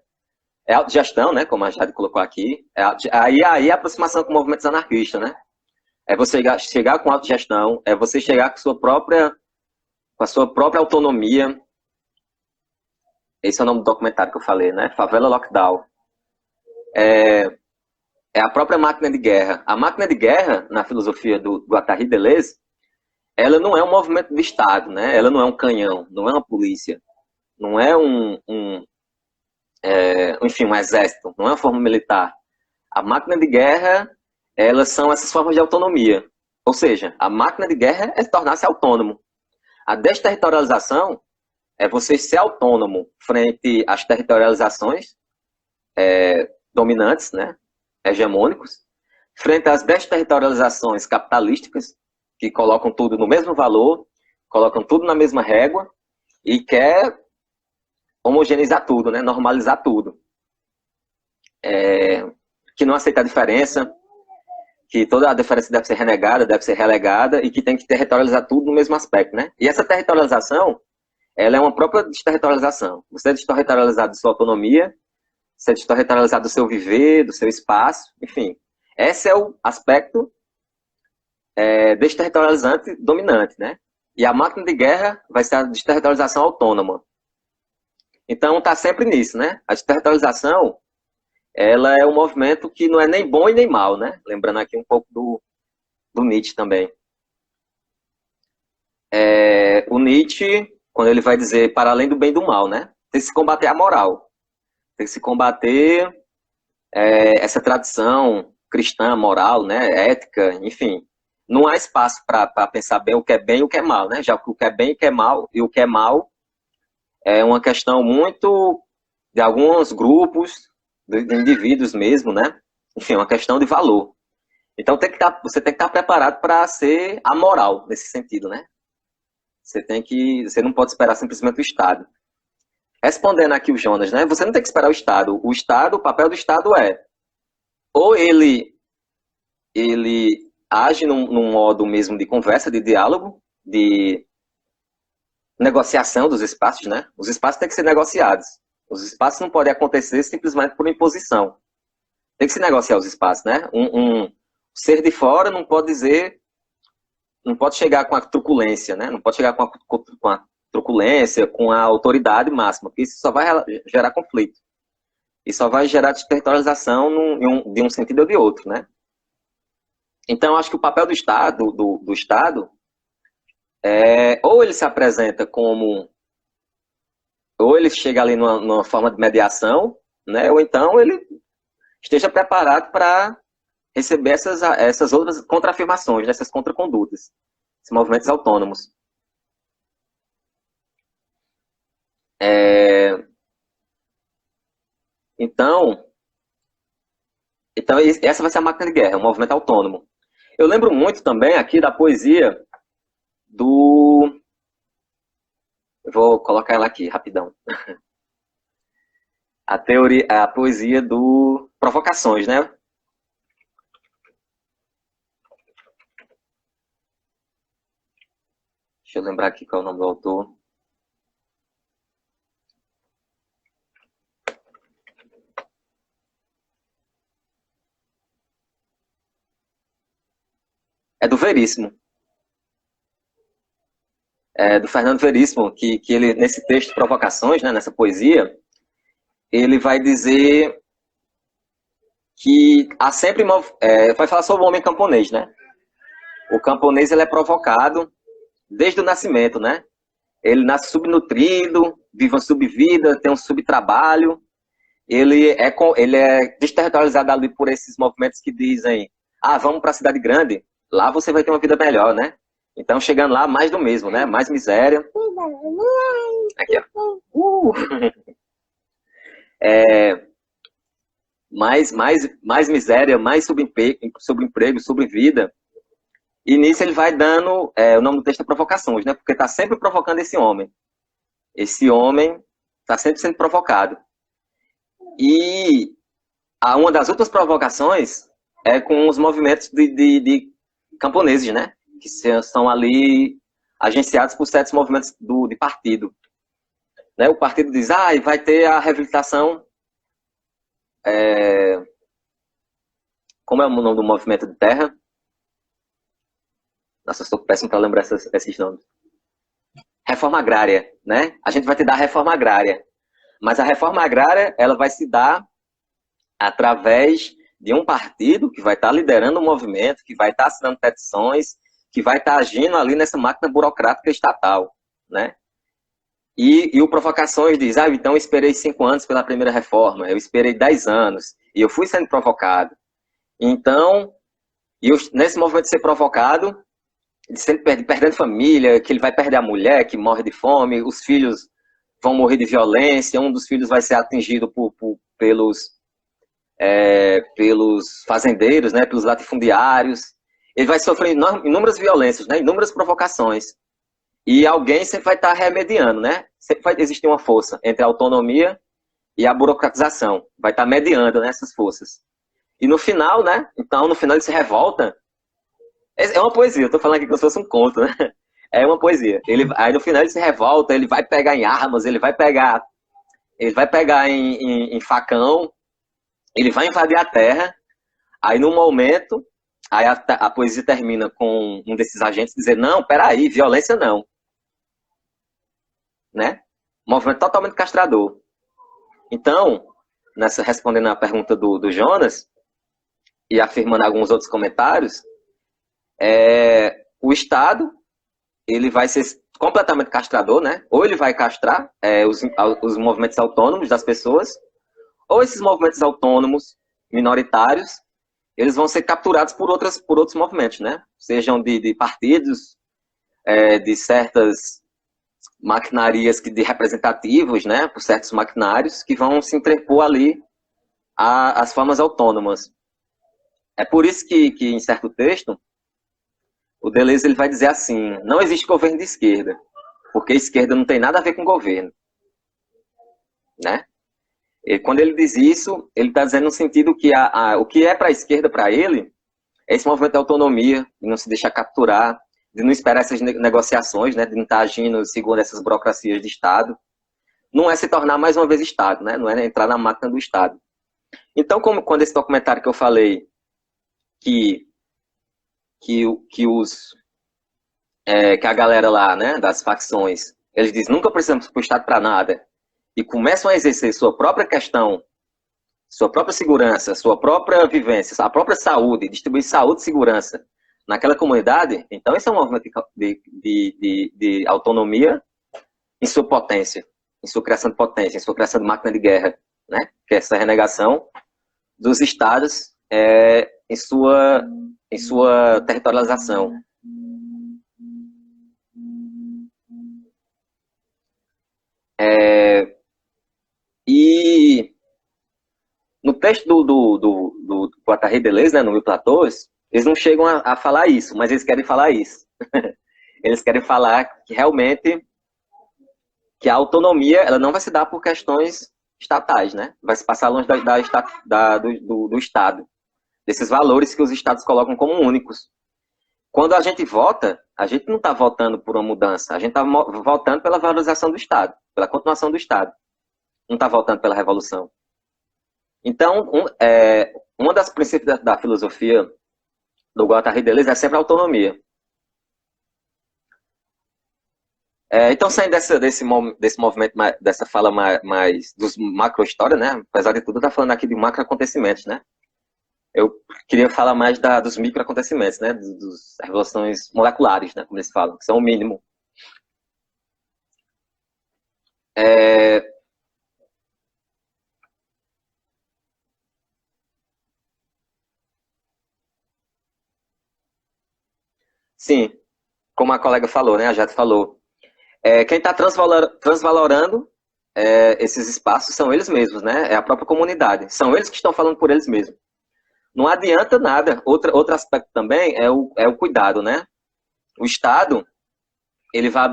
é a autogestão, né? Como a Jade colocou aqui, aí a aproximação com movimentos anarquistas, né? É você chegar com autogestão, é você chegar com a sua própria autonomia. Esse é o nome do documentário que eu falei, né? Favela Lockdown. É a própria máquina de guerra. A máquina de guerra, na filosofia do Guattari Deleuze, ela não é um movimento de Estado, né? Ela não é um canhão, não é uma polícia, não é enfim, um exército, não é uma forma militar. A máquina de guerra, elas são essas formas de autonomia. Ou seja, a máquina de guerra é tornar-se autônomo. A desterritorialização é você ser autônomo frente às territorializações dominantes, né? Hegemônicos, frente às desterritorializações capitalísticas, que colocam tudo no mesmo valor, colocam tudo na mesma régua e quer homogeneizar tudo, né? Normalizar tudo. Que não aceita a diferença, que toda a diferença deve ser renegada, deve ser relegada e que tem que territorializar tudo no mesmo aspecto, né? E essa territorialização, ela é uma própria desterritorialização. Você é desterritorializado de sua autonomia, você é desterritorializado do seu viver, do seu espaço, enfim. Esse é o aspecto desterritorializante dominante, né? E a máquina de guerra vai ser a desterritorialização autônoma. Então, está sempre nisso, né? A desterritorialização, ela é um movimento que não é nem bom e nem mal, né? Lembrando aqui um pouco do Nietzsche também. O Nietzsche, quando ele vai dizer para além do bem e do mal, né? Tem que se combater a moral. Tem que se combater essa tradição cristã, moral, né? Ética, enfim. Não há espaço para pensar bem o que é bem e o que é mal, né? Já que o que é bem e o que é mal, e o que é mal é uma questão muito de alguns grupos, de indivíduos mesmo, né? Enfim, uma questão de valor. Então você tem que estar preparado para ser amoral nesse sentido, né? Você não pode esperar simplesmente o Estado. Respondendo aqui o Jonas, né? Você não tem que esperar o Estado. O papel do Estado ou ele age num modo mesmo de conversa, de diálogo, de negociação dos espaços, né? Os espaços têm que ser negociados. Os espaços não podem acontecer simplesmente por imposição. Tem que se negociar os espaços, né? Um ser de fora não pode chegar com a truculência, né? Não pode chegar com truculência, com a autoridade máxima, porque isso só vai gerar conflito. E só vai gerar desterritorialização de um sentido ou de outro, né? Então, acho que o papel do Estado, do Estado, ou ele se apresenta como, ou ele chega ali numa forma de mediação, né? Ou então ele esteja preparado para receber essas outras contraafirmações, essas contracondutas, esses movimentos autônomos. Então, essa vai ser a máquina de guerra, um movimento autônomo. Eu lembro muito também aqui da poesia do... Eu vou colocar ela aqui, rapidão. A poesia do Provocações, né? Deixa eu lembrar aqui qual é o nome do autor. É do Veríssimo. É do Fernando Veríssimo, que ele, nesse texto Provocações, né, nessa poesia, ele vai dizer que há sempre... vai falar sobre o homem camponês, né? O camponês, ele é provocado desde o nascimento, né? Ele nasce subnutrido, vive uma subvida, tem um subtrabalho. Ele é desterritorializado ali por esses movimentos que dizem: vamos para a cidade grande, lá você vai ter uma vida melhor, né? Então, chegando lá, mais do mesmo, né? Mais miséria. Aqui, ó. Mais miséria, mais subemprego, sobrevida. E nisso ele vai dando, o nome do texto é Provocações, né? Porque está sempre provocando esse homem. Esse homem está sempre sendo provocado. E uma das outras provocações é com os movimentos de camponeses, né? Que são ali agenciados por certos movimentos de partido. Né? O partido diz, vai ter a reabilitação... Como é o nome do movimento de terra? Nossa, eu estou péssimo para lembrar esses nomes. Reforma agrária, né? A gente vai te dar a reforma agrária. Mas a reforma agrária, ela vai se dar através de um partido que vai estar liderando o movimento, que vai estar assinando petições, que vai estar agindo ali nessa máquina burocrática estatal, né? E o Provocações diz, então eu esperei 5 anos pela primeira reforma, eu esperei 10 anos, e eu fui sendo provocado. Então, nesse movimento de ser provocado, perdendo família, que ele vai perder a mulher, que morre de fome, os filhos vão morrer de violência, um dos filhos vai ser atingido pelos fazendeiros, né, pelos latifundiários. Ele vai sofrer inúmeras violências, né, inúmeras provocações. E alguém sempre vai estar remediando, né? Sempre vai existir uma força entre a autonomia e a burocratização. Vai estar mediando, né, essas forças. E no final, né? Então, no final ele se revolta. É uma poesia, eu estou falando aqui como se fosse um conto, né? É uma poesia. Aí no final ele se revolta, ele vai pegar em armas, ele vai pegar em facão, ele vai invadir a terra. Aí no momento, aí a poesia termina com um desses agentes dizer, não, peraí, violência não. Né? Movimento totalmente castrador. Então, respondendo a pergunta do Jonas, e afirmando alguns outros comentários, o Estado, ele vai ser completamente castrador, né? Ou ele vai castrar os movimentos autônomos das pessoas, ou esses movimentos autônomos minoritários, eles vão ser capturados por outros movimentos, né? Sejam de partidos, de certas maquinarias de representativos, né? Por certos maquinários que vão se interpor ali às formas autônomas. É por isso que em certo texto, o Deleuze ele vai dizer assim, não existe governo de esquerda, porque a esquerda não tem nada a ver com governo. Né? E quando ele diz isso, ele está dizendo no sentido que o que é para a esquerda, para ele, é esse movimento de autonomia, de não se deixar capturar, de não esperar essas negociações, né, de não estar agindo segundo essas burocracias de Estado. Não é se tornar mais uma vez Estado, né? Não é entrar na máquina do Estado. Então, quando esse documentário que eu falei, que a galera lá, né, das facções, eles dizem, nunca precisamos para o Estado para nada, e começam a exercer sua própria questão, sua própria segurança, sua própria vivência, a própria saúde, distribuir saúde e segurança naquela comunidade, então esse é um movimento de autonomia em sua potência, em sua criação de potência, em sua criação de máquina de guerra, né? Que é essa renegação dos estados em sua territorialização. E no texto do Guattari Deleuze, né, no Mil Platôs, eles não chegam a falar isso, mas eles querem falar isso. Eles querem falar que realmente que a autonomia ela não vai se dar por questões estatais, né? Vai se passar longe do Estado, desses valores que os Estados colocam como únicos. Quando a gente vota, a gente não está votando por uma mudança, a gente está votando pela valorização do Estado, pela continuação do Estado. Não está votando pela revolução. Então, uma das princípios da filosofia do Guattari Deleuze é sempre a autonomia. Então, saindo desse movimento, dessa fala mais dos macro-história, né? Apesar de tudo, eu estou falando aqui de macro-acontecimentos, né? Eu queria falar mais dos micro-acontecimentos, né? Das revoluções moleculares, né? Como eles falam, que são o mínimo. Sim, como a colega falou, né? A Jade falou. Quem está transvalorando esses espaços são eles mesmos, né? É a própria comunidade. São eles que estão falando por eles mesmos. Não adianta nada. Outro aspecto também é o cuidado, né? O Estado, ele vai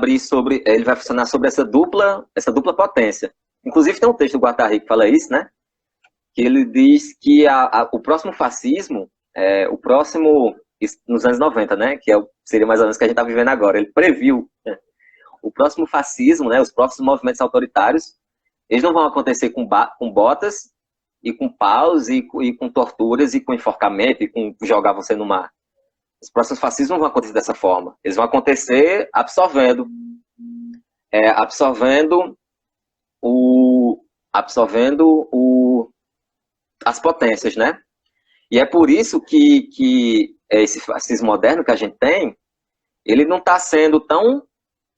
funcionar sobre essa dupla potência. Inclusive tem um texto do Guattari que fala isso, né? Que ele diz que o próximo fascismo, nos anos 90, né? Que seria mais ou menos o que a gente está vivendo agora. Ele previu, né? O próximo fascismo, né? Os próximos movimentos autoritários, eles não vão acontecer com botas e com paus e com torturas e com enforcamento e com jogar você no mar. Os próximos fascismos não vão acontecer dessa forma. Eles vão acontecer absorvendo as potências, né? E é por isso que esse fascismo moderno que a gente tem, ele não está sendo tão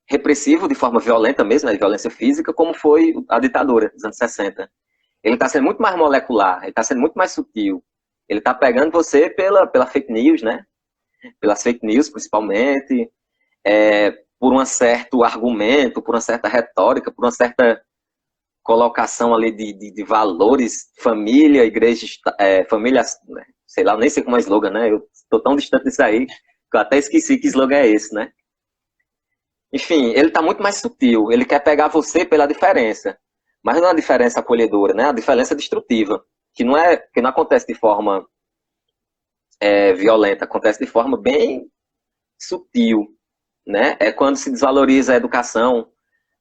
repressivo de forma violenta mesmo, né, de violência física, como foi a ditadura dos anos 60. Ele está sendo muito mais molecular, ele está sendo muito mais sutil. Ele está pegando você pela fake news, né? Pelas fake news, principalmente, por um certo argumento, por uma certa retórica, por uma certa colocação ali de valores, família, igreja, família, sei lá, nem sei como é o slogan, né? Eu estou tão distante disso aí, que eu até esqueci que slogan é esse, né? Enfim, ele está muito mais sutil, ele quer pegar você pela diferença, mas não é uma diferença acolhedora, né? É uma diferença destrutiva, que não acontece de forma violenta, acontece de forma bem sutil, né? É quando se desvaloriza a educação,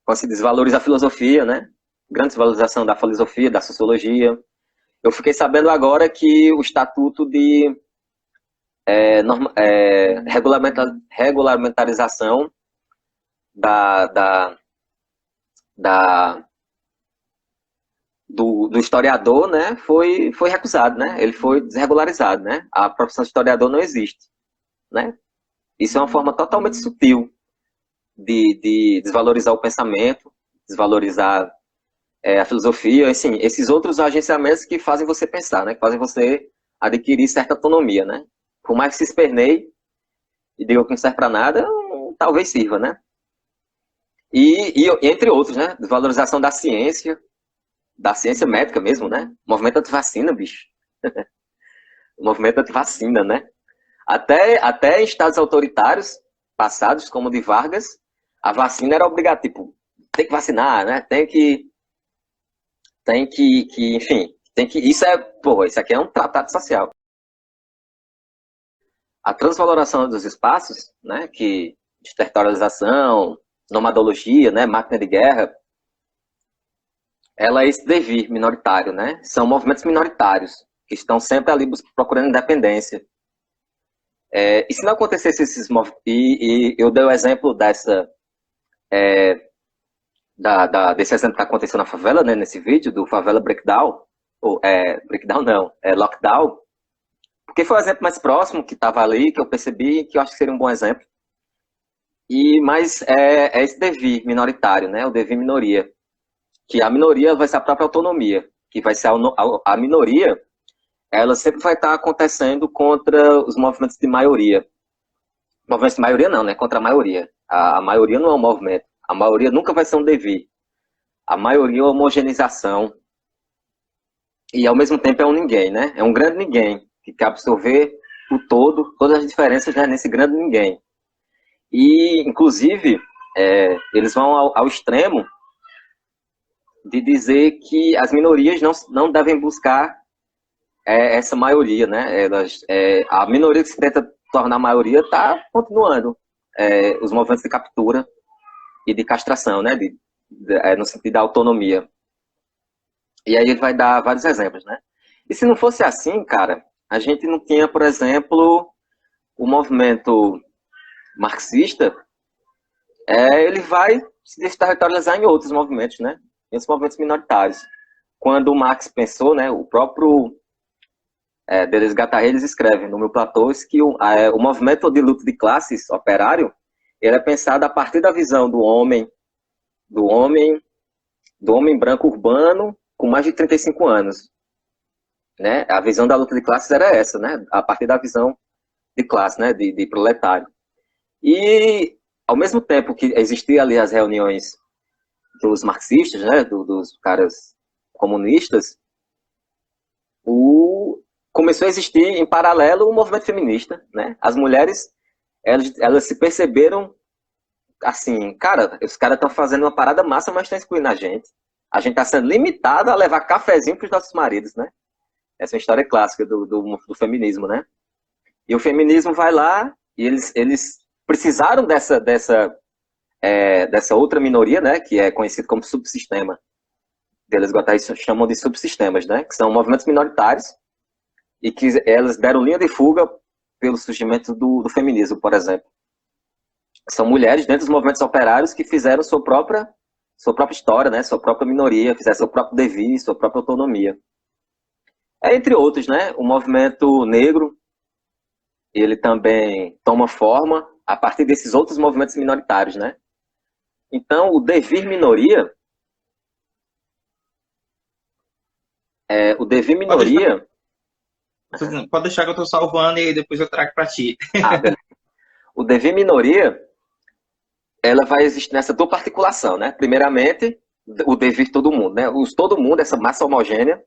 quando se desvaloriza a filosofia, né? Grande desvalorização da filosofia, da sociologia. Eu fiquei sabendo agora que o Estatuto de regulamentarização do historiador, né, foi recusado, né? Ele foi desregularizado, né? A profissão de historiador não existe, né? Isso é uma forma totalmente sutil de desvalorizar o pensamento, desvalorizar a filosofia, assim, esses outros agenciamentos que fazem você pensar, né? Que fazem você adquirir certa autonomia, né? Por mais que se esperneie e diga que não serve para nada, talvez sirva, né? E entre outros, né? Desvalorização da ciência médica mesmo, né? Movimento anti-vacina, bicho. Movimento anti-vacina, né? Até em estados autoritários passados, como o de Vargas, a vacina era obrigatória, tipo, tem que vacinar, né? Enfim, isso aqui é um tratado social. A transvaloração dos espaços, né? De territorialização, nomadologia, né? Máquina de guerra, ela é esse devir minoritário, né? São movimentos minoritários que estão sempre ali procurando independência. E se não acontecesse esses movimentos, e eu dei o exemplo desse exemplo que aconteceu na favela, né, nesse vídeo, do Favela Breakdown, Breakdown não, Lockdown, porque foi o exemplo mais próximo que estava ali, que eu percebi, que eu acho que seria um bom exemplo. Mas é esse devir minoritário, né, o devir minoria, que a minoria vai ser a própria autonomia, que vai ser a minoria, ela sempre vai estar acontecendo contra os movimentos de maioria. Movimentos de maioria não, né, contra a maioria. A maioria não é um movimento, a maioria nunca vai ser um devir. A maioria é uma homogeneização, e ao mesmo tempo é um ninguém, né, é um grande ninguém, que quer absorver o todo, todas as diferenças, né, nesse grande ninguém. E, inclusive, eles vão ao extremo de dizer que as minorias não devem buscar essa maioria, né? A minoria que se tenta tornar maioria está continuando os movimentos de captura e de castração, né? No sentido da autonomia. E aí ele vai dar vários exemplos, né? E se não fosse assim, cara, a gente não tinha, por exemplo, o movimento marxista, ele vai se desterritorializar em outros movimentos, né? Em outros movimentos minoritários. Quando o Marx pensou, né, o próprio Deleuze e Guattari, eles escrevem no Mil Platôs que o movimento de luta de classes operário, ele é pensado a partir da visão do homem branco urbano com mais de 35 anos. Né? A visão da luta de classes era essa, né? A partir da visão de classe, né? de proletário. E, ao mesmo tempo que existiam ali as reuniões dos marxistas, né? dos caras comunistas, começou a existir em paralelo o movimento feminista, né? As mulheres, elas se perceberam assim, cara, os caras estão fazendo uma parada massa, mas estão excluindo a gente está sendo limitado a levar cafezinho para os nossos maridos, né? Essa é uma história clássica do feminismo, né? E o feminismo vai lá e eles precisaram dessa outra minoria, né? Que é conhecido como subsistema. Eles chamam de subsistemas, né? Que são movimentos minoritários e que elas deram linha de fuga pelo surgimento do feminismo, por exemplo. São mulheres dentro dos movimentos operários que fizeram sua própria história, né? Sua própria minoria, fizeram seu próprio devir, sua própria autonomia. Entre outros, né? O movimento negro, ele também toma forma a partir desses outros movimentos minoritários, né? Então, o devir minoria... o devir minoria... Pode deixar que eu estou salvando e depois eu trago para ti. Beleza. O devir minoria, ela vai existir nessa dupla articulação, né? Primeiramente, o devir todo mundo, né? Todo mundo, essa massa homogênea,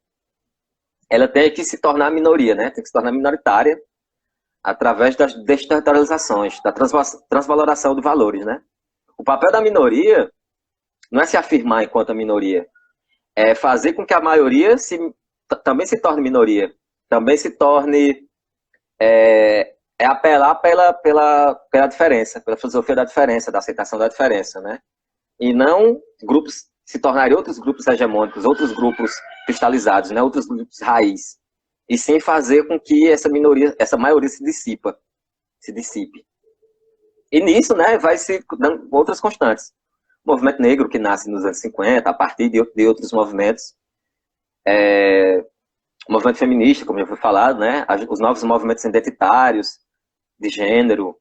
ela tem que se tornar minoria, né? Tem que se tornar minoritária através das desterritorializações, da transvaloração de valores, né? O papel da minoria não é se afirmar enquanto minoria, é fazer com que a maioria também se torne minoria, também se torne... apelar pela diferença, pela filosofia da diferença, da aceitação da diferença, né? E não grupos se tornarem outros grupos hegemônicos, outros grupos cristalizados, né? Outros grupos raiz. E sim fazer com que essa maioria se dissipe. E nisso, né, vai se dando outras constantes. O movimento negro, que nasce nos anos 50, a partir de outros movimentos. O movimento feminista, como já foi falado, né? Os novos movimentos identitários, de gênero,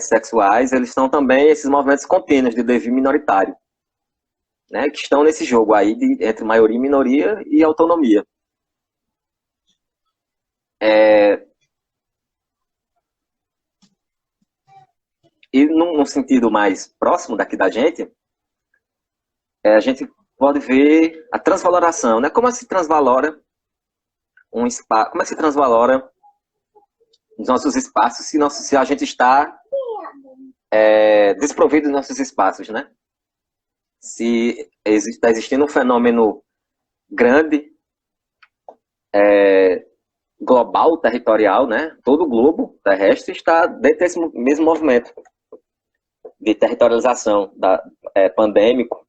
sexuais, eles são também esses movimentos contínuos de devir minoritário, né? Que estão nesse jogo aí entre maioria e minoria e autonomia. E num sentido mais próximo daqui da gente, a gente pode ver a transvaloração, né? Como se transvalora um espaço, como é que se transvalora os nossos espaços se a gente está desprovido dos nossos espaços, né? Se está existindo um fenômeno grande, global, territorial, né? Todo o globo terrestre está dentro desse mesmo movimento de territorialização pandêmico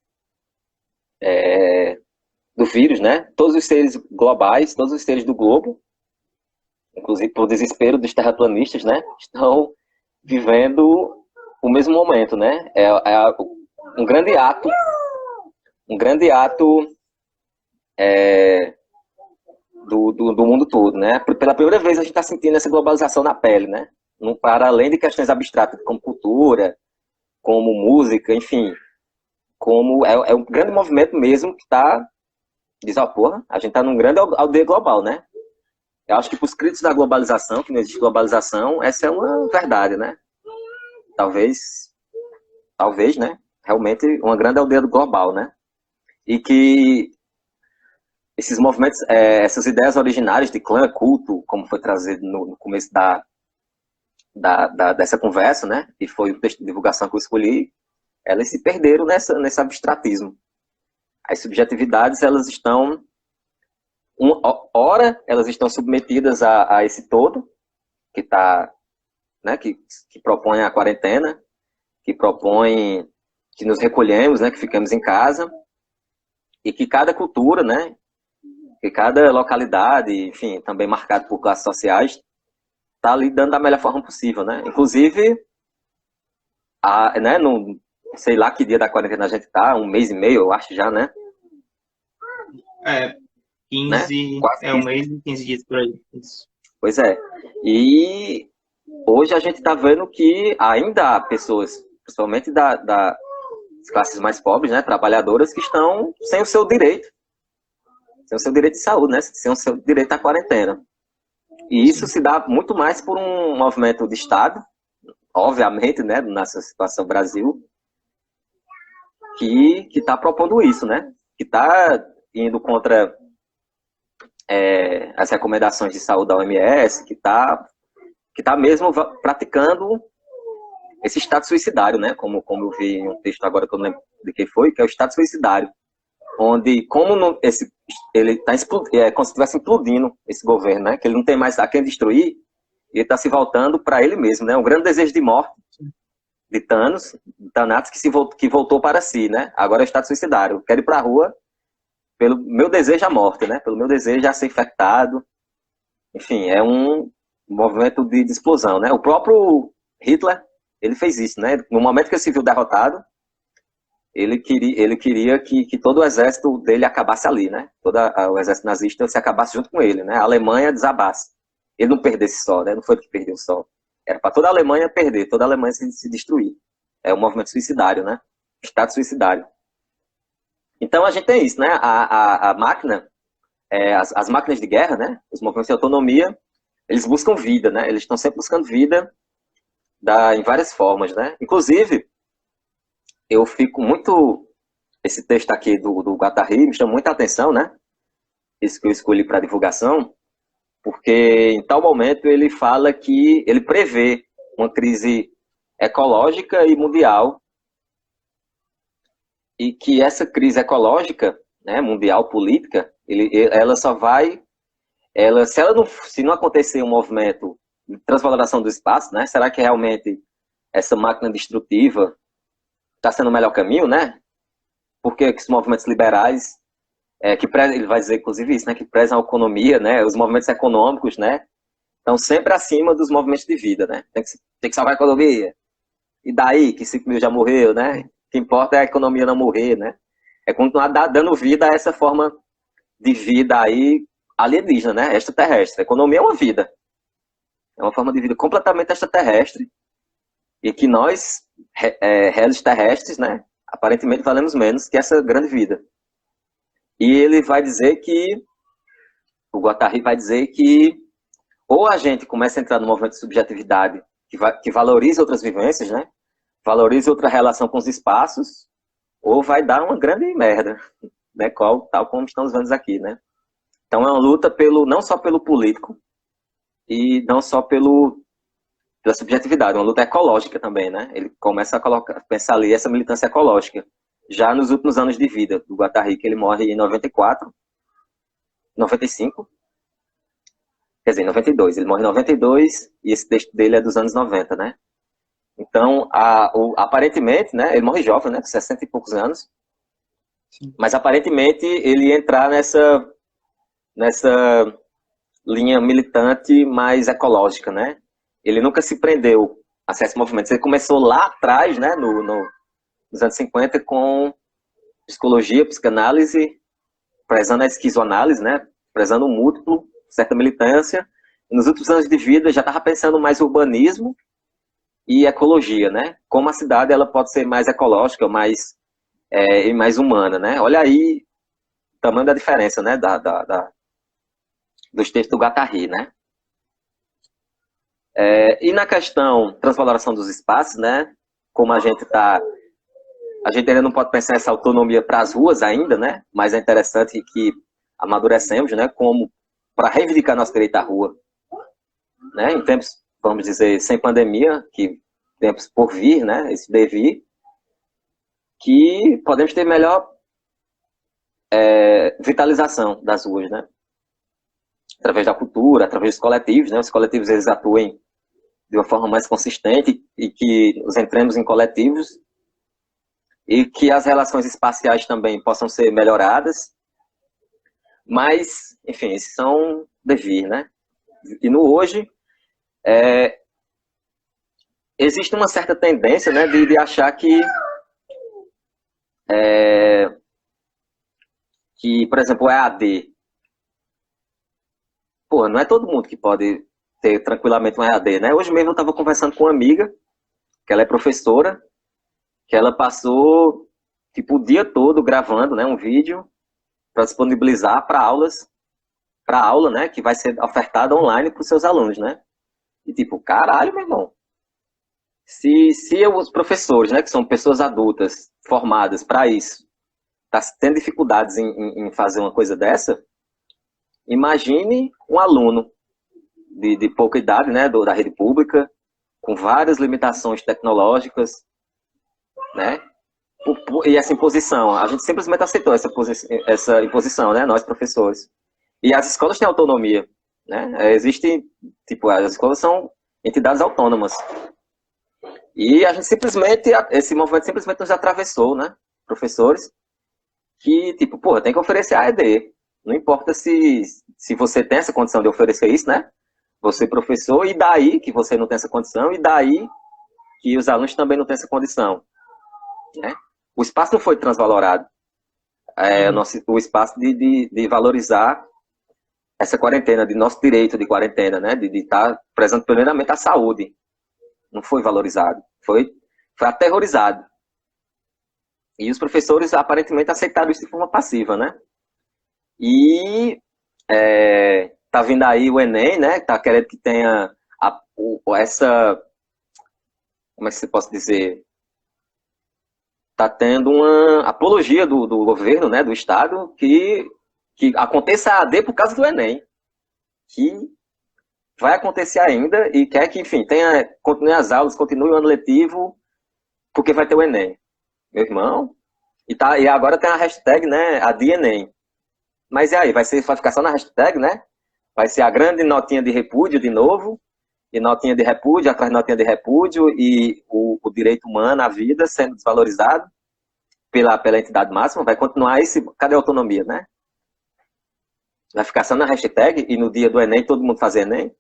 do vírus, né? Todos os seres globais, todos os seres do globo, inclusive por desespero dos terraplanistas, né? Estão vivendo o mesmo momento, né? Um grande ato um grande ato do mundo todo, né? Pela primeira vez a gente está sentindo essa globalização na pele, né? Para além de questões abstratas como cultura, como música, enfim, como é um grande movimento mesmo que está, diz, ó, porra, a gente está num grande aldeia global, né? Eu acho que para os críticos da globalização, que não existe globalização, essa é uma verdade, né? Talvez, né? Realmente uma grande aldeia global, né? E que esses movimentos, essas ideias originárias de clã, culto, como foi trazido no começo dessa conversa, né? E foi o texto de divulgação que eu escolhi, elas se perderam nesse abstratismo. As subjetividades, elas estão, ora, elas estão submetidas a esse todo, que tá, né, que propõe a quarentena, que propõe que nos recolhemos, né, que ficamos em casa, e que cada cultura, né, que cada localidade, enfim, também marcado por classes sociais, está lidando da melhor forma possível, né? Inclusive, né, no sei lá que dia da quarentena a gente tá, 1 mês e meio, eu acho já, né? 15, né? Quase 1 mês e 15 dias por aí. Isso. Pois é. E hoje a gente está vendo que ainda há pessoas, principalmente das classes mais pobres, né, trabalhadoras, que estão sem o seu direito. Sem o seu direito de saúde, né? Sem o seu direito à quarentena. E isso se dá muito mais por um movimento de Estado, obviamente, né, nessa situação Brasil, que está propondo isso, né? Que está indo contra as recomendações de saúde da OMS, que tá mesmo praticando esse estado suicidário, né? Como eu vi em um texto agora que eu não lembro de quem foi, que é o estado suicidário, onde ele está como se estivesse implodindo esse governo, né? Que ele não tem mais a quem destruir, e ele está se voltando para ele mesmo, né? Um grande desejo de morte de Thanatos que voltou para si, né? Agora é o estado suicidário. Eu quero ir para a rua pelo meu desejo à morte, né? Pelo meu desejo a ser infectado. Enfim, é um movimento de explosão, né? O próprio Hitler, ele fez isso, né? No momento que ele se viu derrotado, ele queria que todo o exército dele acabasse ali, né? Todo o exército nazista se acabasse junto com ele, né? A Alemanha desabasse. Ele não perdesse só, né? Não foi ele que perdeu só. Era para toda a Alemanha perder, toda a Alemanha se destruir. É um movimento suicidário, né? Estado suicidário. Então a gente tem isso, né? A máquina, as máquinas de guerra, né? Os movimentos de autonomia, eles buscam vida, né? Eles estão sempre buscando vida em várias formas, né? Inclusive, eu fico muito... Esse texto aqui do Guattari me chama muita atenção, né? Esse que eu escolhi para divulgação, porque em tal momento ele fala que ele prevê uma crise ecológica e mundial, e que essa crise ecológica, né, mundial, política, ela só vai... se não acontecer um movimento de transvaloração do espaço, né, será que realmente essa máquina destrutiva está sendo o melhor caminho, né? Porque esses movimentos liberais, ele vai dizer inclusive isso, né, que prezam a economia, né, os movimentos econômicos, né, estão sempre acima dos movimentos de vida, né? Tem que salvar a economia. E daí que 5 mil já morreu, né? O que importa é a economia não morrer, né? É continuar dando vida a essa forma de vida aí alienígena, né? Extraterrestre. A economia é uma vida. É uma forma de vida completamente extraterrestre e que nós, réis terrestres, né? Aparentemente valemos menos que essa grande vida. E ele vai dizer que, o Guattari vai dizer que ou a gente começa a entrar no movimento de subjetividade que valoriza outras vivências, né? Valoriza outra relação com os espaços, ou vai dar uma grande merda, né? Tal como estamos vendo aqui, né? Então é uma luta não só pelo político e não só pela subjetividade, é uma luta ecológica também, né? Ele começa a pensar ali essa militância ecológica, já nos últimos anos de vida do Guattari, que ele morre em 94, 95, quer dizer, em 92, ele morre em 92 e esse texto dele é dos anos 90, né? Então, aparentemente, né, ele morre jovem, né, com 60 e poucos anos, sim, mas aparentemente ele ia entrar nessa linha militante mais ecológica, né? Ele nunca se prendeu a certos movimentos. Ele começou lá atrás, né, nos anos 50, com psicologia, psicanálise, prezando a esquizoanálise, né? Prezando o múltiplo, certa militância. E nos últimos anos de vida já estava pensando mais urbanismo e ecologia, né? Como a cidade ela pode ser mais ecológica, e mais humana, né? Olha aí o tamanho da diferença, né? Dos textos do Guattari, né? E na questão transvaloração dos espaços, né? Como a gente ainda não pode pensar essa autonomia para as ruas ainda, né? Mas é interessante que amadurecemos, né? Como para reivindicar nosso direito à rua, né? Em tempos, vamos dizer, sem pandemia, que tempos por vir, né? Esse devir, que podemos ter melhor vitalização das ruas, né? Através da cultura, através dos coletivos, né? Os coletivos eles atuem de uma forma mais consistente e que nos entremos em coletivos e que as relações espaciais também possam ser melhoradas. Mas, enfim, esses são devir, né? E no hoje, existe uma certa tendência, né, de achar que, por exemplo, o EAD, pô, não é todo mundo que pode ter tranquilamente um EAD, né? Hoje mesmo eu estava conversando com uma amiga, que ela é professora, que ela passou, tipo, o dia todo gravando, né, um vídeo para disponibilizar para aula, né, que vai ser ofertada online para os seus alunos, né? E tipo, caralho, meu irmão. Se os professores, né, que são pessoas adultas, formadas para isso, tá tendo dificuldades em fazer uma coisa dessa, imagine um aluno de pouca idade, né, da rede pública, com várias limitações tecnológicas, né? E essa imposição, a gente simplesmente aceitou essa imposição, né, nós professores. E as escolas têm autonomia, né? Existem, tipo, as escolas são entidades autônomas. E a gente simplesmente, esse movimento simplesmente nos atravessou, né, professores, que, tipo, porra, tem que oferecer AED. Não importa se você tem essa condição de oferecer isso, né? Você professor, e daí que você não tem essa condição, e daí que os alunos também não têm essa condição, né? O espaço não foi transvalorado. O espaço de valorizar essa quarentena, de nosso direito de quarentena, né? De estar prezando primeiramente a saúde. Não foi valorizado. Foi aterrorizado. E os professores aparentemente aceitaram isso de forma passiva, né? E tá vindo aí o Enem, né? Tá querendo que tenha essa... Como é que se pode dizer? Tá tendo uma apologia do governo, né? Do Estado, que aconteça a AD por causa do Enem. Que vai acontecer ainda e quer que, enfim, continue as aulas, continue o ano letivo, porque vai ter o Enem. Meu irmão. E agora tem a hashtag, né? A de Enem. Mas e aí? Vai ficar só na hashtag, né? Vai ser a grande notinha de repúdio de novo, e notinha de repúdio, atrás de notinha de repúdio, e o direito humano, a vida, sendo desvalorizado pela entidade máxima. Vai continuar esse... Cadê a autonomia, né? Vai ficar só na hashtag, e no dia do Enem todo mundo fazer Enem?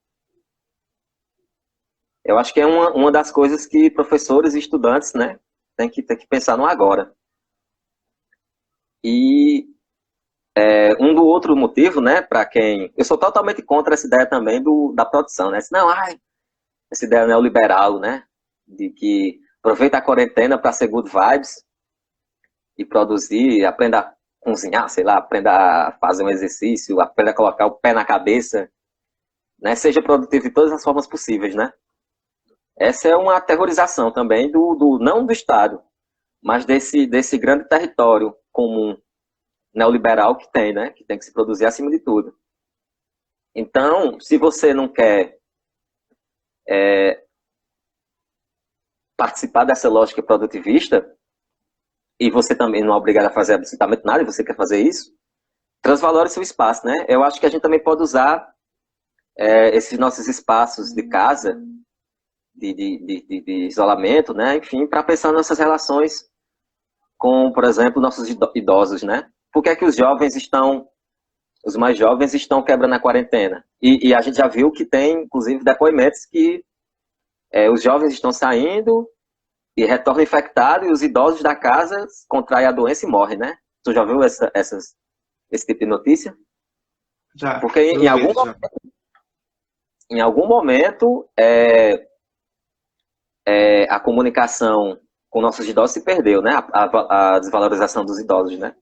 Eu acho que é uma das coisas que professores e estudantes, né, tem que pensar no agora. E um do outro motivo, né, para quem... Eu sou totalmente contra essa ideia também da produção, né? Não, essa ideia neoliberal, né, de que aproveita a quarentena para ser good vibes e produzir, aprenda a cozinhar, sei lá, aprenda a fazer um exercício, aprenda a colocar o pé na cabeça, né, seja produtivo de todas as formas possíveis, né? Essa é uma aterrorização também não do Estado, mas desse grande território comum neoliberal que tem, né? Que tem que se produzir acima de tudo. Então, se você não quer participar dessa lógica produtivista, e você também não é obrigado a fazer absolutamente nada, e você quer fazer isso, transvalore seu espaço, né? Eu acho que a gente também pode usar esses nossos espaços de casa, de isolamento, né? Enfim, para pensar nessas relações com, por exemplo, nossos idosos, né? Por que é que os mais jovens estão quebrando a quarentena? E a gente já viu que tem, inclusive, depoimentos que os jovens estão saindo e retorna infectado, e os idosos da casa contraem a doença e morrem, né? Tu já viu esse tipo de notícia? Já, Porque já. em algum momento a comunicação com nossos idosos se perdeu, né? A desvalorização dos idosos, né?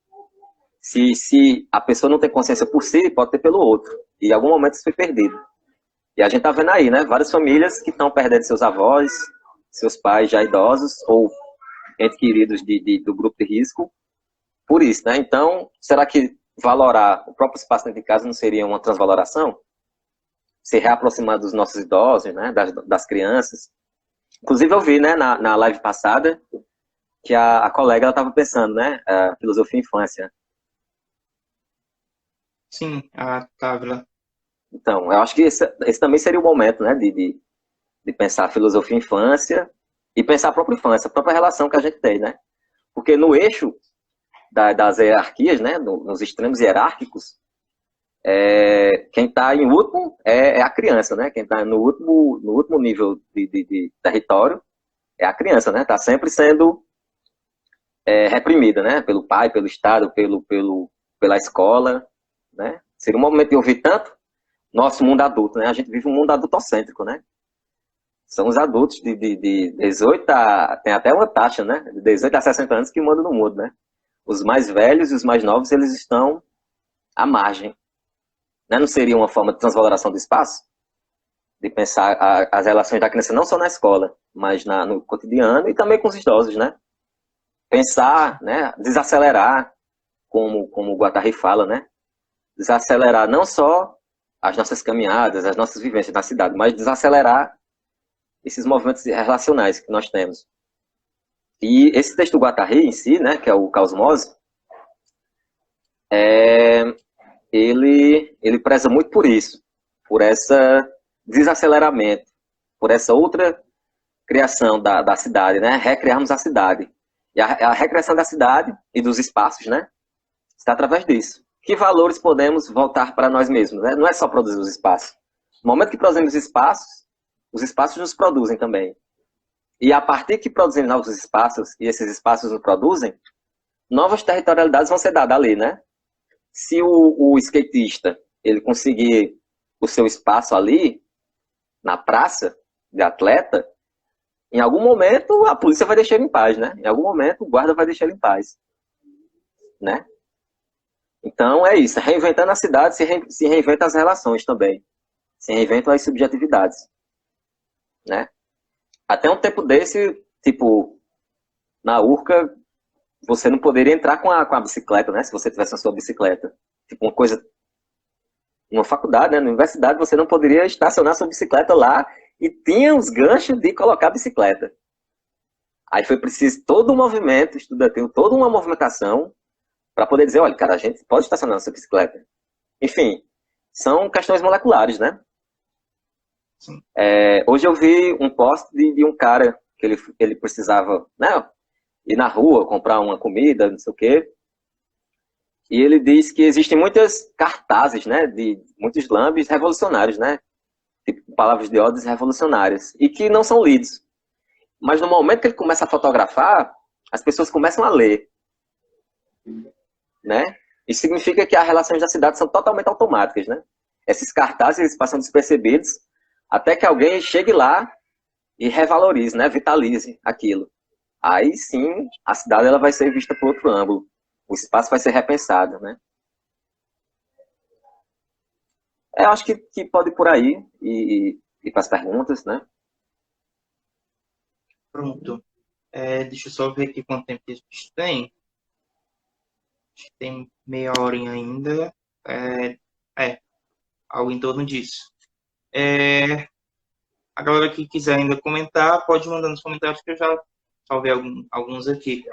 Se a pessoa não tem consciência por si, pode ter pelo outro. E em algum momento isso foi perdido. E a gente tá vendo aí, né? Várias famílias que estão perdendo seus avós, seus pais já idosos, ou entes queridos do grupo de risco, por isso, né? Então, será que valorar o próprio espaço dentro de casa não seria uma transvaloração? Se reaproximar dos nossos idosos, né? Das crianças. Inclusive, eu vi, né, na live passada, que a colega estava pensando, né? A filosofia e infância. Sim, a Távila. Então, eu acho que esse também seria o momento, né? De pensar a filosofia e infância e pensar a própria infância, a própria relação que a gente tem, né? Porque no eixo das hierarquias, né? Nos extremos hierárquicos, quem está em último é a criança, né? Quem está no último nível de território é a criança, né? Está sempre sendo reprimida, né? Pelo pai, pelo Estado, pela escola, né? Seria um momento de ouvir tanto nosso mundo adulto, né? A gente vive um mundo adultocêntrico, né? São os adultos de 18 a... Tem até uma taxa, né? De 18 a 60 anos que mandam no mundo, né? Os mais velhos e os mais novos, eles estão à margem. Né? Não seria uma forma de transvaloração do espaço? De pensar as relações da criança não só na escola, mas no cotidiano e também com os idosos, né? Pensar, né? Desacelerar, como o Guattari fala, né? Desacelerar não só as nossas caminhadas, as nossas vivências na cidade, mas desacelerar esses movimentos relacionais que nós temos. E esse texto do Guattari em si, né, que é o Caosmose, ele preza muito por isso, por esse desaceleramento, por essa outra criação da cidade, né, recriarmos a cidade. E a recriação da cidade e dos espaços, né, está através disso. Que valores podemos voltar para nós mesmos? Né? Não é só produzir os espaços. No momento que produzimos espaços, os espaços nos produzem também. E a partir que produzimos novos espaços, e esses espaços nos produzem, novas territorialidades vão ser dadas ali, né? Se o skatista ele conseguir o seu espaço ali, na praça de atleta, em algum momento a polícia vai deixar ele em paz, né? Em algum momento o guarda vai deixar ele em paz. Né? Então é isso, reinventando a cidade, se reinventa as relações também. Se reinventam as subjetividades. Né? Até um tempo desse, tipo, na Urca, você não poderia entrar com a bicicleta, né? Se você tivesse a sua bicicleta. Tipo, uma coisa... Numa faculdade, né? Na universidade, você não poderia estacionar sua bicicleta lá e tinha os ganchos de colocar a bicicleta. Aí foi preciso todo um movimento estudantil, toda uma movimentação para poder dizer, olha, cara, a gente pode estacionar nossa bicicleta. Enfim, são questões moleculares, né? Hoje eu vi um post de um cara que ele precisava, né, ir na rua, comprar uma comida, não sei o quê. E ele diz que existem muitas cartazes, né, de muitos lambes revolucionários, né? Tipo, palavras de ordens revolucionárias. E que não são lidos. Mas no momento que ele começa a fotografar, as pessoas começam a ler. Né? Isso significa que as relações da cidade são totalmente automáticas, né? Esses cartazes eles passam despercebidos até que alguém chegue lá e revalorize, né? Vitalize aquilo. Aí sim, a cidade ela vai ser vista por outro ângulo. O espaço vai ser repensado, né? Eu acho que pode ir por aí e para as perguntas, né? Pronto. Deixa eu só ver aqui quanto tempo que a gente tem. Acho que tem meia horinha ainda. Algo em torno disso. A galera que quiser ainda comentar, pode mandar nos comentários que eu já salvei alguns aqui.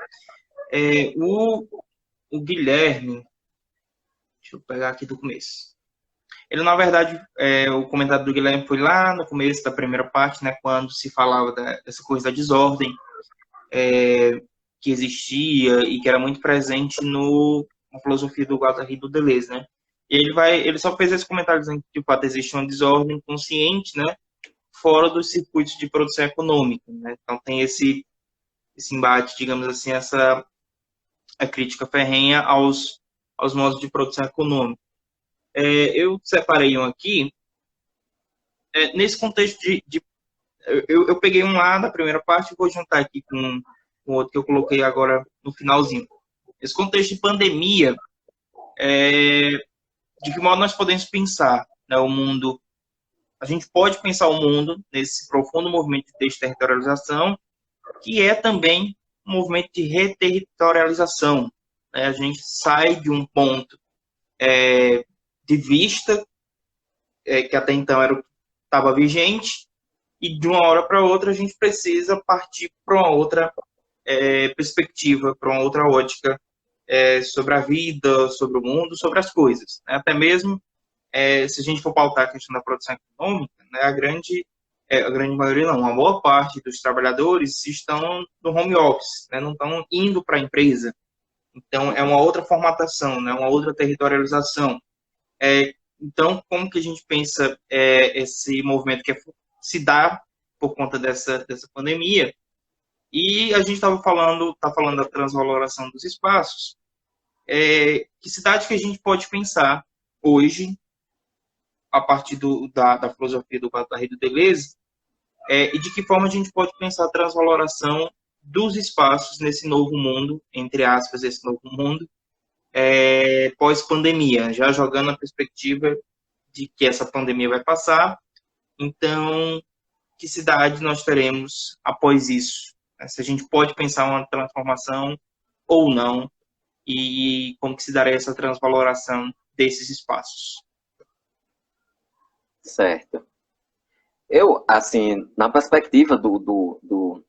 O Guilherme, deixa eu pegar aqui do começo. Ele, na verdade, o comentário do Guilherme foi lá no começo da primeira parte, né, quando se falava dessa coisa da desordem que existia e que era muito presente na filosofia do Guattari e do Deleuze, né? E ele só fez esse comentário dizendo que, de fato, existe uma desordem consciente, né, fora dos circuitos de produção econômica, né? Então tem esse esse embate, digamos assim, a crítica ferrenha aos modos de produção econômica. Eu separei um aqui, nesse contexto eu peguei um lá da primeira parte e vou juntar aqui com o outro que eu coloquei agora no finalzinho. Esse contexto de pandemia, de que modo nós podemos pensar, né, o mundo? A gente pode pensar o mundo nesse profundo movimento de desterritorialização, que é também um movimento de reterritorialização, né? A gente sai de um ponto de vista, que até então era o que estava vigente, e de uma hora para outra a gente precisa partir para uma outra perspectiva, para uma outra ótica sobre a vida, sobre o mundo, sobre as coisas, né? Até mesmo se a gente for pautar a questão da produção econômica, né, a grande maioria não, uma boa parte dos trabalhadores estão no home office, né, não estão indo para a empresa. Então, é uma outra formatação, né, uma outra territorialização. Então, como que a gente pensa esse movimento que se dá por conta dessa pandemia? E a gente tá falando da transvaloração dos espaços. Que cidade que a gente pode pensar hoje, a partir da filosofia do Guattari e do Deleuze, e de que forma a gente pode pensar a transvaloração dos espaços nesse novo mundo, entre aspas, esse novo mundo, pós-pandemia, já jogando a perspectiva de que essa pandemia vai passar. Então, que cidade nós teremos após isso? Se a gente pode pensar uma transformação ou não, e como que se daria essa transvaloração desses espaços? Certo. Eu, assim, na perspectiva do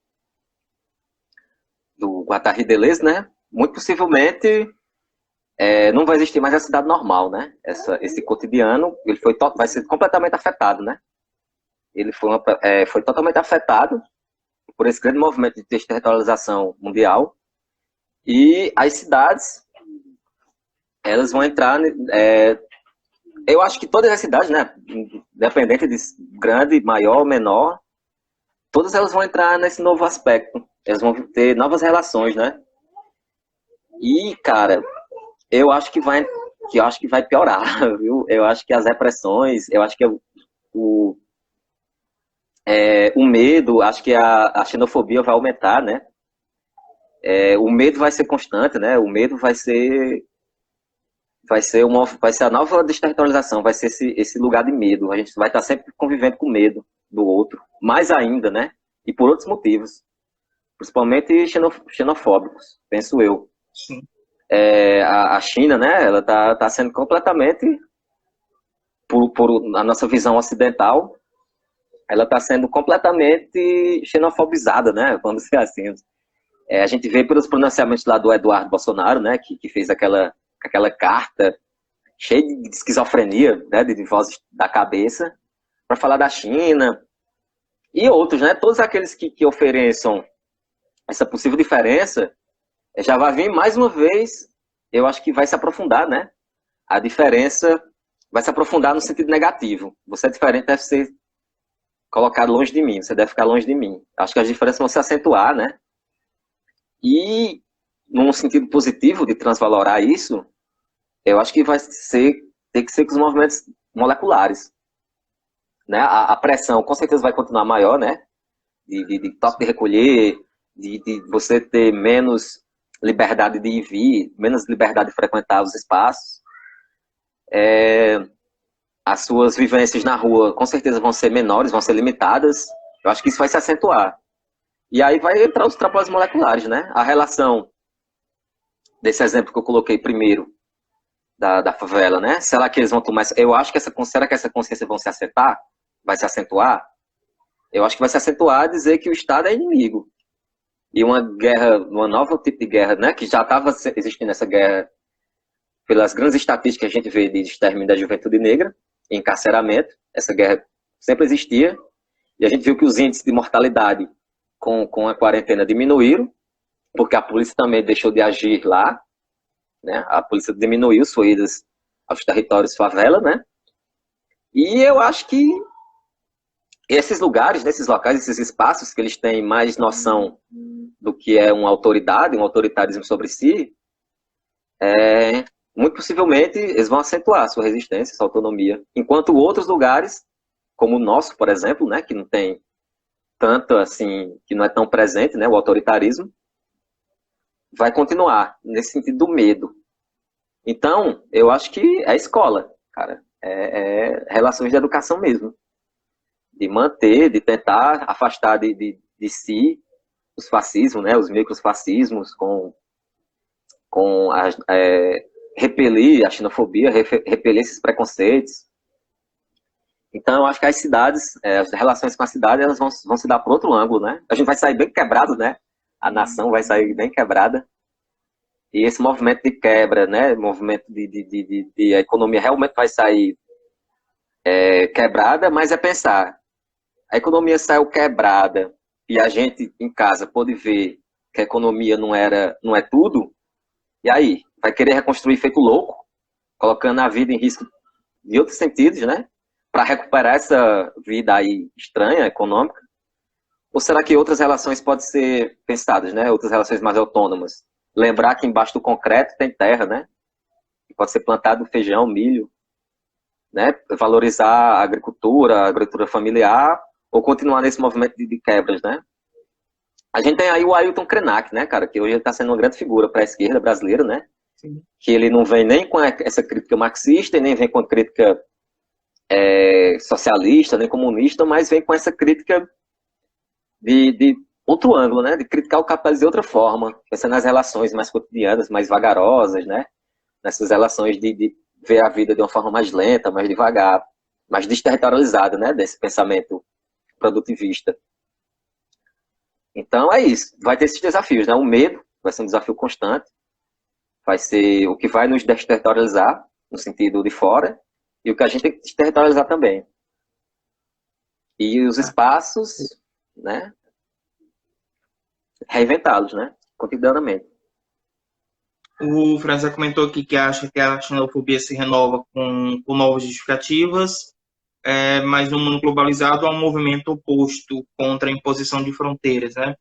Guattari e Deleuze, né, muito possivelmente não vai existir mais a cidade normal, né? Esse cotidiano ele vai ser completamente afetado, né? Ele foi totalmente afetado por esse grande movimento de desterritorialização mundial, e as cidades elas vão entrar eu acho que todas as cidades, né, independente de grande, maior, menor, todas elas vão entrar nesse novo aspecto. Elas vão ter novas relações, né? E, cara, eu acho que vai piorar, viu? Eu acho que as repressões, eu acho que o medo, acho que a xenofobia vai aumentar, né? O medo vai ser constante, né? O medo vai ser a nova desterritorialização, vai ser esse lugar de medo. A gente vai estar sempre convivendo com medo do outro, mais ainda, né? E por outros motivos, principalmente xenofóbicos, penso eu. Sim. A China, né? Ela tá sendo completamente, por a nossa visão ocidental, ela está sendo completamente xenofobizada, né? Vamos dizer assim. A gente vê pelos pronunciamentos lá do Eduardo Bolsonaro, né? Que fez aquela carta cheia de esquizofrenia, né, de vozes da cabeça, para falar da China e outros, né? Todos aqueles que ofereçam essa possível diferença, já vai vir mais uma vez, eu acho que vai se aprofundar, né? A diferença vai se aprofundar no sentido negativo. Você é diferente, deve ser colocado longe de mim, você deve ficar longe de mim. Acho que as diferenças vão se acentuar, né? E, num sentido positivo de transvalorar isso, eu acho que ter que ser com os movimentos moleculares. Né? A pressão com certeza vai continuar maior, né? De toque de recolher, de você ter menos liberdade de ir e vir, menos liberdade de frequentar os espaços. As suas vivências na rua com certeza vão ser menores, vão ser limitadas. Eu acho que isso vai se acentuar. E aí vai entrar os trabalhos moleculares, né? A relação desse exemplo que eu coloquei primeiro, da favela, né? Será que eles vão tomar... Eu acho que será que essa consciência vai se acentuar? Eu acho que vai se acentuar a dizer que o Estado é inimigo. E uma guerra, uma nova tipo de guerra, né? Que já estava existindo essa guerra pelas grandes estatísticas que a gente vê de extermínio da juventude negra, encarceramento. Essa guerra sempre existia. E a gente viu que os índices de mortalidade com a quarentena diminuíram, porque a polícia também deixou de agir lá, né? A polícia diminuiu suas idas aos territórios favela, né? E eu acho que esses lugares, nesses locais, esses espaços que eles têm mais noção do que é uma autoridade, um autoritarismo sobre si, muito possivelmente eles vão acentuar a sua resistência, sua autonomia. Enquanto outros lugares, como o nosso, por exemplo, né, que não tem tanto assim, que não é tão presente, né, o autoritarismo, vai continuar nesse sentido do medo. Então, eu acho que é escola, cara. Relações de educação mesmo. De manter, de tentar afastar de si os fascismos, né, os microfascismos, repelir a xenofobia, repelir esses preconceitos. Então, eu acho que as cidades, as relações com a cidade, elas vão se dar por outro ângulo, né? A gente vai sair bem quebrado, né? A nação vai sair bem quebrada. E esse movimento de quebra, né? Movimento de a economia realmente vai sair quebrada, mas é pensar, a economia saiu quebrada e a gente em casa pôde ver que a economia não é tudo, e aí? Vai querer reconstruir feito louco, colocando a vida em risco de outros sentidos, né? Para recuperar essa vida aí estranha, econômica? Ou será que outras relações podem ser pensadas, né? Outras relações mais autônomas? Lembrar que embaixo do concreto tem terra, né? Pode ser plantado feijão, milho, né? Valorizar a agricultura familiar, ou continuar nesse movimento de quebras, né? A gente tem aí o Ailton Krenak, né, cara? Que hoje está sendo uma grande figura para a esquerda brasileira, né? Sim. Que ele não vem nem com essa crítica marxista, nem vem com a crítica socialista, nem comunista, mas vem com essa crítica de outro ângulo, né? De criticar o capitalismo de outra forma, pensando nas relações mais cotidianas, mais vagarosas, né? Nessas relações de ver a vida de uma forma mais lenta, mais devagar, mais desterritorializada, né? Desse pensamento produtivista. Então é isso, vai ter esses desafios, né? O medo vai ser um desafio constante, vai ser o que vai nos desterritorializar, no sentido de fora, e o que a gente tem que desterritorializar também. E os espaços, né? Reinventá-los, né? Cotidianamente. O França comentou aqui que acha que a xenofobia se renova com novas justificativas, mas no mundo globalizado há um movimento oposto contra a imposição de fronteiras, né?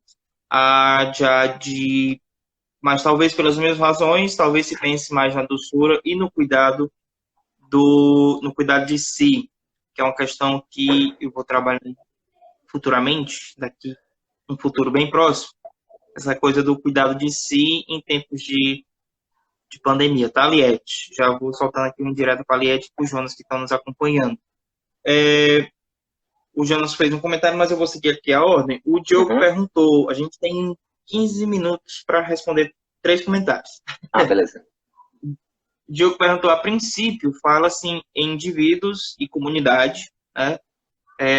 Mas talvez pelas mesmas razões, talvez se pense mais na doçura e no cuidado de si, que é uma questão que eu vou trabalhar futuramente, daqui um futuro bem próximo, essa coisa do cuidado de si em tempos de pandemia, tá, Liette? Já vou soltando aqui um direto para a Liette e para o Jonas que estão nos acompanhando. O Jonas fez um comentário, mas eu vou seguir aqui a ordem. O Diogo perguntou, a gente tem 15 minutos para responder 3 comentários. Beleza. O Diogo perguntou, a princípio, fala-se em indivíduos e comunidade, né?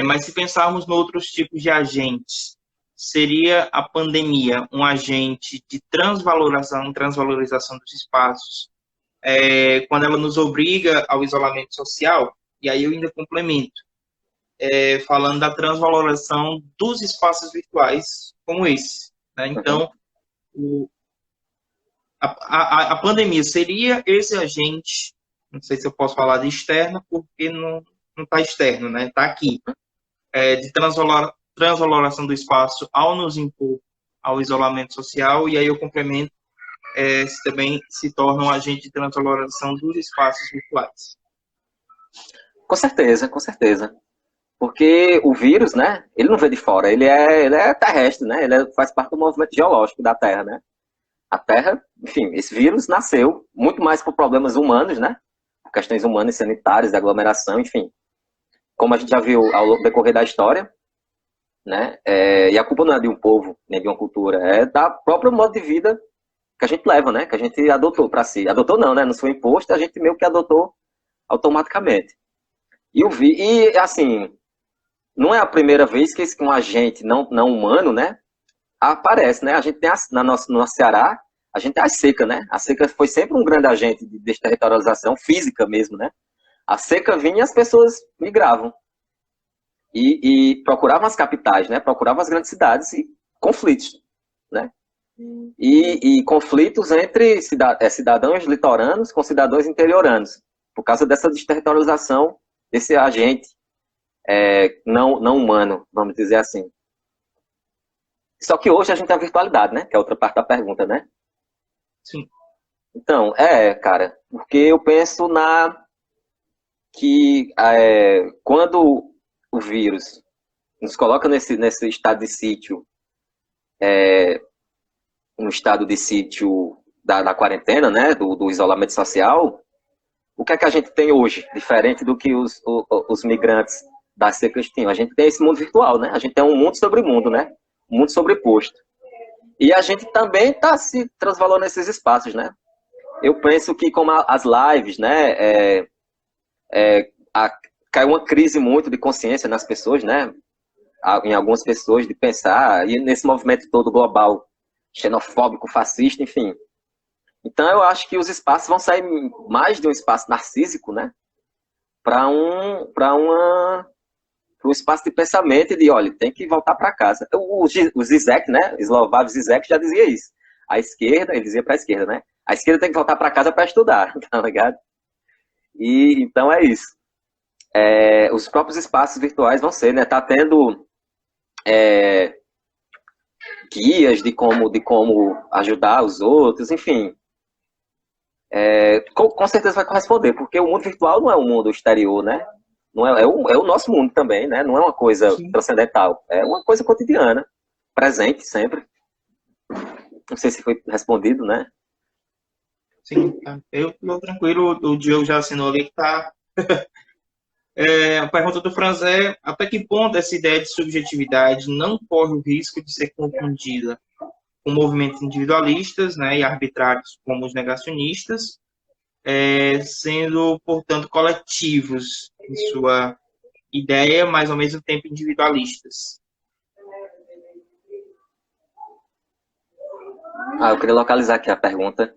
Mas se pensarmos em outros tipos de agentes, seria a pandemia um agente de transvalorização dos espaços, quando ela nos obriga ao isolamento social? E aí eu ainda complemento, falando da transvalorização dos espaços virtuais como esse, né? Então, a pandemia seria esse agente, não sei se eu posso falar de externo, porque não está externo, né? Está aqui, de transvaloração do espaço ao nos impor ao isolamento social, e aí eu complemento, também se torna um agente de transvaloração dos espaços virtuais. Com certeza, com certeza. Porque o vírus, né, ele não vem de fora, ele é terrestre, né, ele faz parte do movimento geológico da Terra, né. A Terra, enfim, esse vírus nasceu muito mais por problemas humanos, né, questões humanas, sanitárias, de aglomeração, enfim. Como a gente já viu ao decorrer da história, né, e a culpa não é de um povo, nem de uma cultura, é da própria modo de vida que a gente leva, né, que a gente adotou para si. Adotou não, né, não foi imposto, a gente meio que adotou automaticamente. E assim, não é a primeira vez que um agente não humano, né, aparece, né? A gente tem no nosso Ceará, a gente tem a seca, né? A seca foi sempre um grande agente de desterritorialização física mesmo, né? A seca vinha e as pessoas migravam. E procuravam as capitais, né? Procuravam as grandes cidades e conflitos, né? E conflitos entre cidadãos litoranos com cidadãos interioranos, por causa dessa desterritorialização desse agente não humano, vamos dizer assim. Só que hoje a gente tem a virtualidade, né? Que é outra parte da pergunta, né? Sim. Então, cara, porque eu penso que quando o vírus nos coloca nesse estado de sítio, no estado de sítio da quarentena, né? Do isolamento social, o que é que a gente tem hoje, diferente do que os migrantes das secas tinham? A gente tem esse mundo virtual, né? A gente tem um mundo sobre mundo, né? Um mundo sobreposto. E a gente também está se transvalorando nesses espaços, né? Eu penso que como as lives, né? Caiu uma crise muito de consciência nas pessoas, né? Em algumas pessoas de pensar, e nesse movimento todo global, xenofóbico, fascista, enfim. Então eu acho que os espaços vão sair mais de um espaço narcísico, né? Para um espaço de pensamento e de, olha, tem que voltar para casa. O Zizek, né? Slobodan Zizek já dizia isso. A esquerda, ele dizia para a esquerda, né? A esquerda tem que voltar para casa para estudar, tá ligado? E então é isso. Os próprios espaços virtuais vão ser, né? Tá tendo guias de como ajudar os outros, enfim. Com certeza vai corresponder, porque o mundo virtual não é um mundo exterior, né? Não é o nosso mundo também, né? Não é uma coisa transcendental, é uma coisa cotidiana, presente sempre. Não sei se foi respondido, né? Sim, tá. Eu tô tranquilo, o Diogo já assinou ali que tá. A pergunta do Franz é: até que ponto essa ideia de subjetividade não corre o risco de ser confundida com movimentos individualistas, né, e arbitrários como os negacionistas, sendo, portanto, coletivos em sua ideia, mas ao mesmo tempo individualistas? Eu queria localizar aqui a pergunta.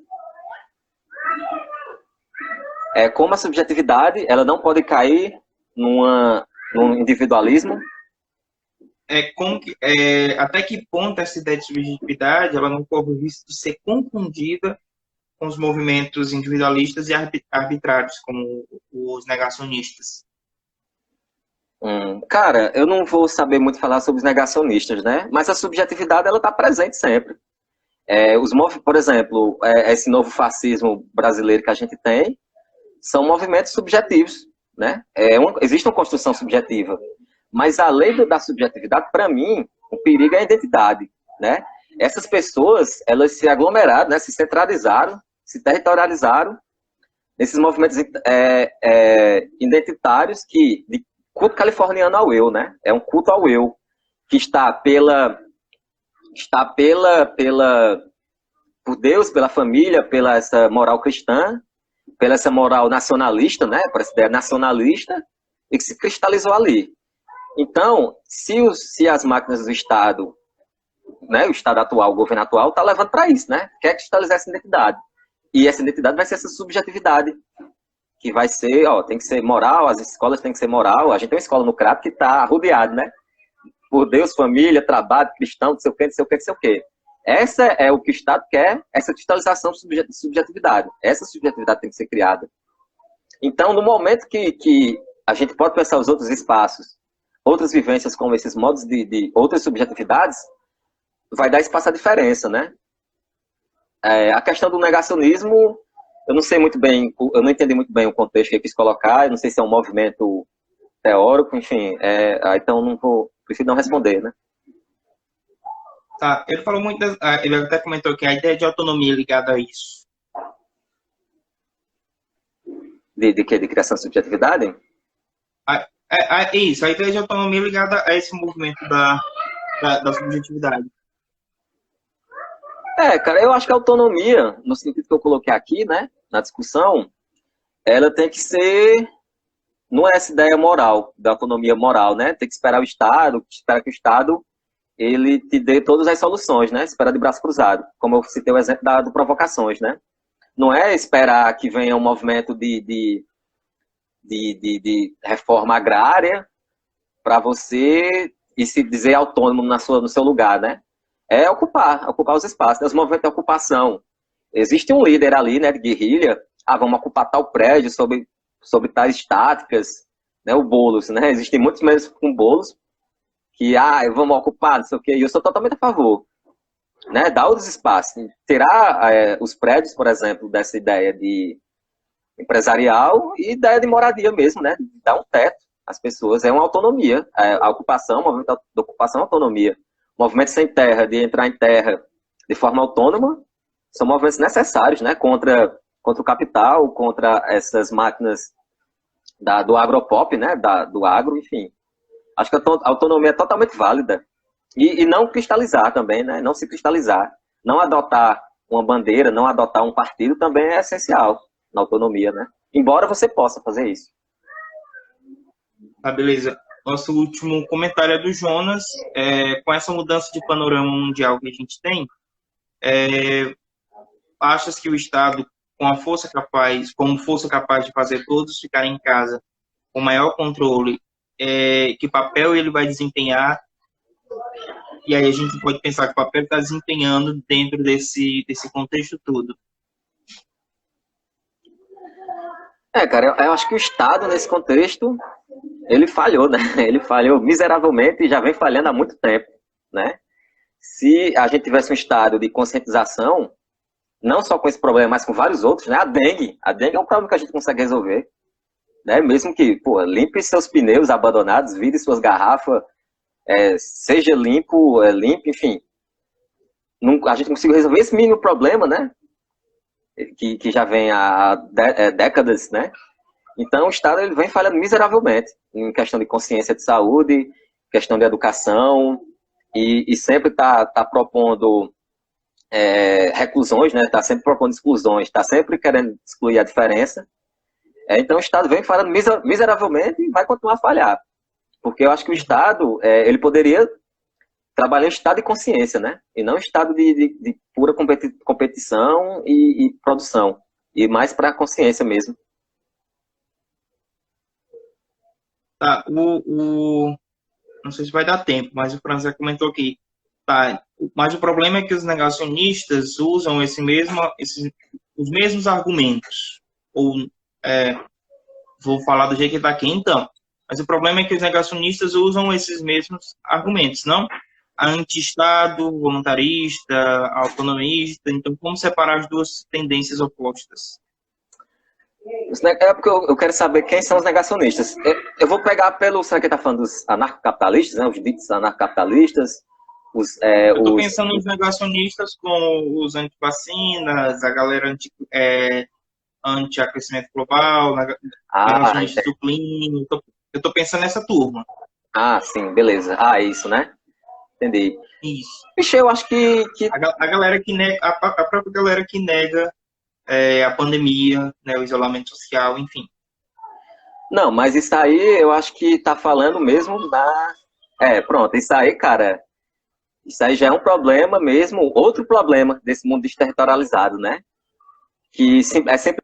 Como a subjetividade ela não pode cair num individualismo? Até que ponto essa ideia de subjetividade ela não corre o risco de ser confundida com os movimentos individualistas e arbitrários, como os negacionistas? Cara, eu não vou saber muito falar sobre os negacionistas, né? Mas a subjetividade ela está presente sempre. Por exemplo, esse novo fascismo brasileiro que a gente tem são movimentos subjetivos, né? Existe uma construção subjetiva, mas a lei da subjetividade, para mim, o perigo é a identidade, né? Essas pessoas, elas se aglomeraram, né? Se centralizaram, se territorializaram nesses movimentos identitários de culto californiano ao eu, né? É um culto ao eu que está por Deus, pela família, pela essa moral cristã, pela essa moral nacionalista, né? Por essa ideia nacionalista e que se cristalizou ali. Então, se as máquinas do Estado, né? O Estado atual, o governo atual, está levando para isso, né? Quer cristalizar essa identidade. E essa identidade vai ser essa subjetividade, que vai ser, tem que ser moral, as escolas têm que ser moral. A gente tem uma escola no Crato que está rodeada, né? Por Deus, família, trabalho, cristão, não sei o quê, não sei o quê, não sei o quê. Essa é o que o Estado quer, essa cristalização de subjetividade. Essa subjetividade tem que ser criada. Então, no momento que a gente pode pensar os outros espaços, outras vivências como esses modos de outras subjetividades, vai dar espaço à diferença, né? A questão do negacionismo, eu não sei muito bem, eu não entendi muito bem o contexto que eu quis colocar, eu não sei se é um movimento teórico, enfim, então prefiro não responder, né? Tá, ele falou muito, ele até comentou que a ideia de autonomia ligada a isso. De quê? De criação de subjetividade? Isso, a ideia de autonomia ligada a esse movimento da subjetividade. Cara, eu acho que a autonomia, no sentido que eu coloquei aqui, né, na discussão, ela tem que ser, não é essa ideia moral, da autonomia moral, né? Tem que esperar o Estado, esperar que o Estado ele te dê todas as soluções, né? Esperar de braço cruzado, como eu citei o exemplo do Provocações, né? Não é esperar que venha um movimento de reforma agrária para você e se dizer autônomo no seu lugar, né? É ocupar os espaços, os movimentos de ocupação. Existe um líder ali, né, de guerrilha, vamos ocupar tal prédio sobre tais estáticas, né, o Boulos, né? Existem muitos memes com Boulos que, vamos ocupar, não sei o quê, e eu sou totalmente a favor, né? Dar os espaços, tirar os prédios, por exemplo, dessa ideia de empresarial e ideia de moradia mesmo, né? Dar um teto às pessoas, é uma autonomia, a ocupação, o movimento da ocupação é autonomia. O movimento sem terra, de entrar em terra de forma autônoma, são movimentos necessários, né? Contra o capital, contra essas máquinas do agropop, né? Do agro, enfim. Acho que a autonomia é totalmente válida. E não cristalizar também, né? Não se cristalizar. Não adotar uma bandeira, não adotar um partido também é essencial na autonomia, né? Embora você possa fazer isso. Tá, beleza. Nosso último comentário é do Jonas. Com essa mudança de panorama mundial que a gente tem, achas que o Estado, como força capaz de fazer todos ficarem em casa com maior controle, que papel ele vai desempenhar? E aí a gente pode pensar que o papel está desempenhando dentro desse contexto todo. Cara, eu acho que o Estado, nesse contexto, ele falhou, né? Ele falhou miseravelmente e já vem falhando há muito tempo, né? Se a gente tivesse um estado de conscientização, não só com esse problema, mas com vários outros, né? A dengue é um problema que a gente consegue resolver, né? Mesmo que, limpe seus pneus abandonados, vire suas garrafas, seja limpo, enfim. A gente conseguiu resolver esse mínimo problema, né? Que já vem há décadas, né? Então, o Estado ele vem falhando miseravelmente em questão de consciência de saúde, questão de educação, e sempre está propondo reclusões, né? Está sempre propondo exclusões, está sempre querendo excluir a diferença. Então, o Estado vem falhando miseravelmente e vai continuar a falhar. Porque eu acho que o Estado, ele poderia trabalhar em estado de consciência, né? E não em estado de pura competição e produção. E mais para a consciência mesmo. Tá, não sei se vai dar tempo, mas o Franz já comentou aqui. Tá, mas o problema é que os negacionistas usam os mesmos argumentos. Vou falar do jeito que está aqui, então. Mas o problema é que os negacionistas usam esses mesmos argumentos, não? Anti-Estado, voluntarista, autonomista. Então, como separar as duas tendências opostas? É porque eu quero saber quem são os negacionistas. Eu vou pegar será que ele está falando dos anarcocapitalistas, né? Os ditos anarcocapitalistas? Eu estou pensando nos negacionistas com os antivacinas, a galera anti-aquecimento global, negacionistas do clima. Eu estou pensando nessa turma. Sim, beleza. É isso, né? Entendi. Isso. Ixi, eu acho que... A galera que nega, a própria galera que nega a pandemia, né, o isolamento social, enfim. Não, mas isso aí eu acho que tá falando mesmo pronto, isso aí, cara, isso aí já é um problema mesmo, outro problema desse mundo desterritorializado, né? Que é sempre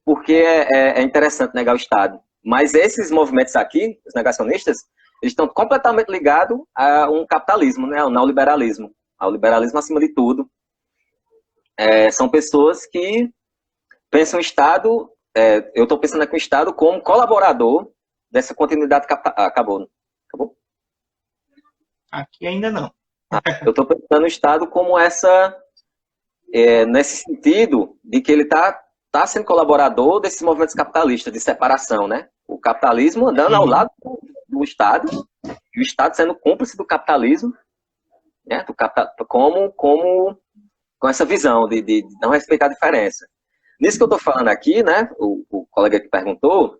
porque é interessante negar o Estado. Mas esses movimentos aqui, os negacionistas, eles estão completamente ligados a um capitalismo, né? Ao neoliberalismo. Ao liberalismo acima de tudo. São pessoas que pensam o Estado, eu estou pensando aqui o Estado como colaborador dessa continuidade capital. Acabou? Aqui ainda não. Eu estou pensando o Estado como nesse sentido de que ele está sendo colaborador desses movimentos capitalistas de separação, né? O capitalismo andando ao lado do Estado, e o Estado sendo cúmplice do capitalismo, né? Com essa visão de não respeitar a diferença. Nisso que eu estou falando aqui, né, o colega que perguntou,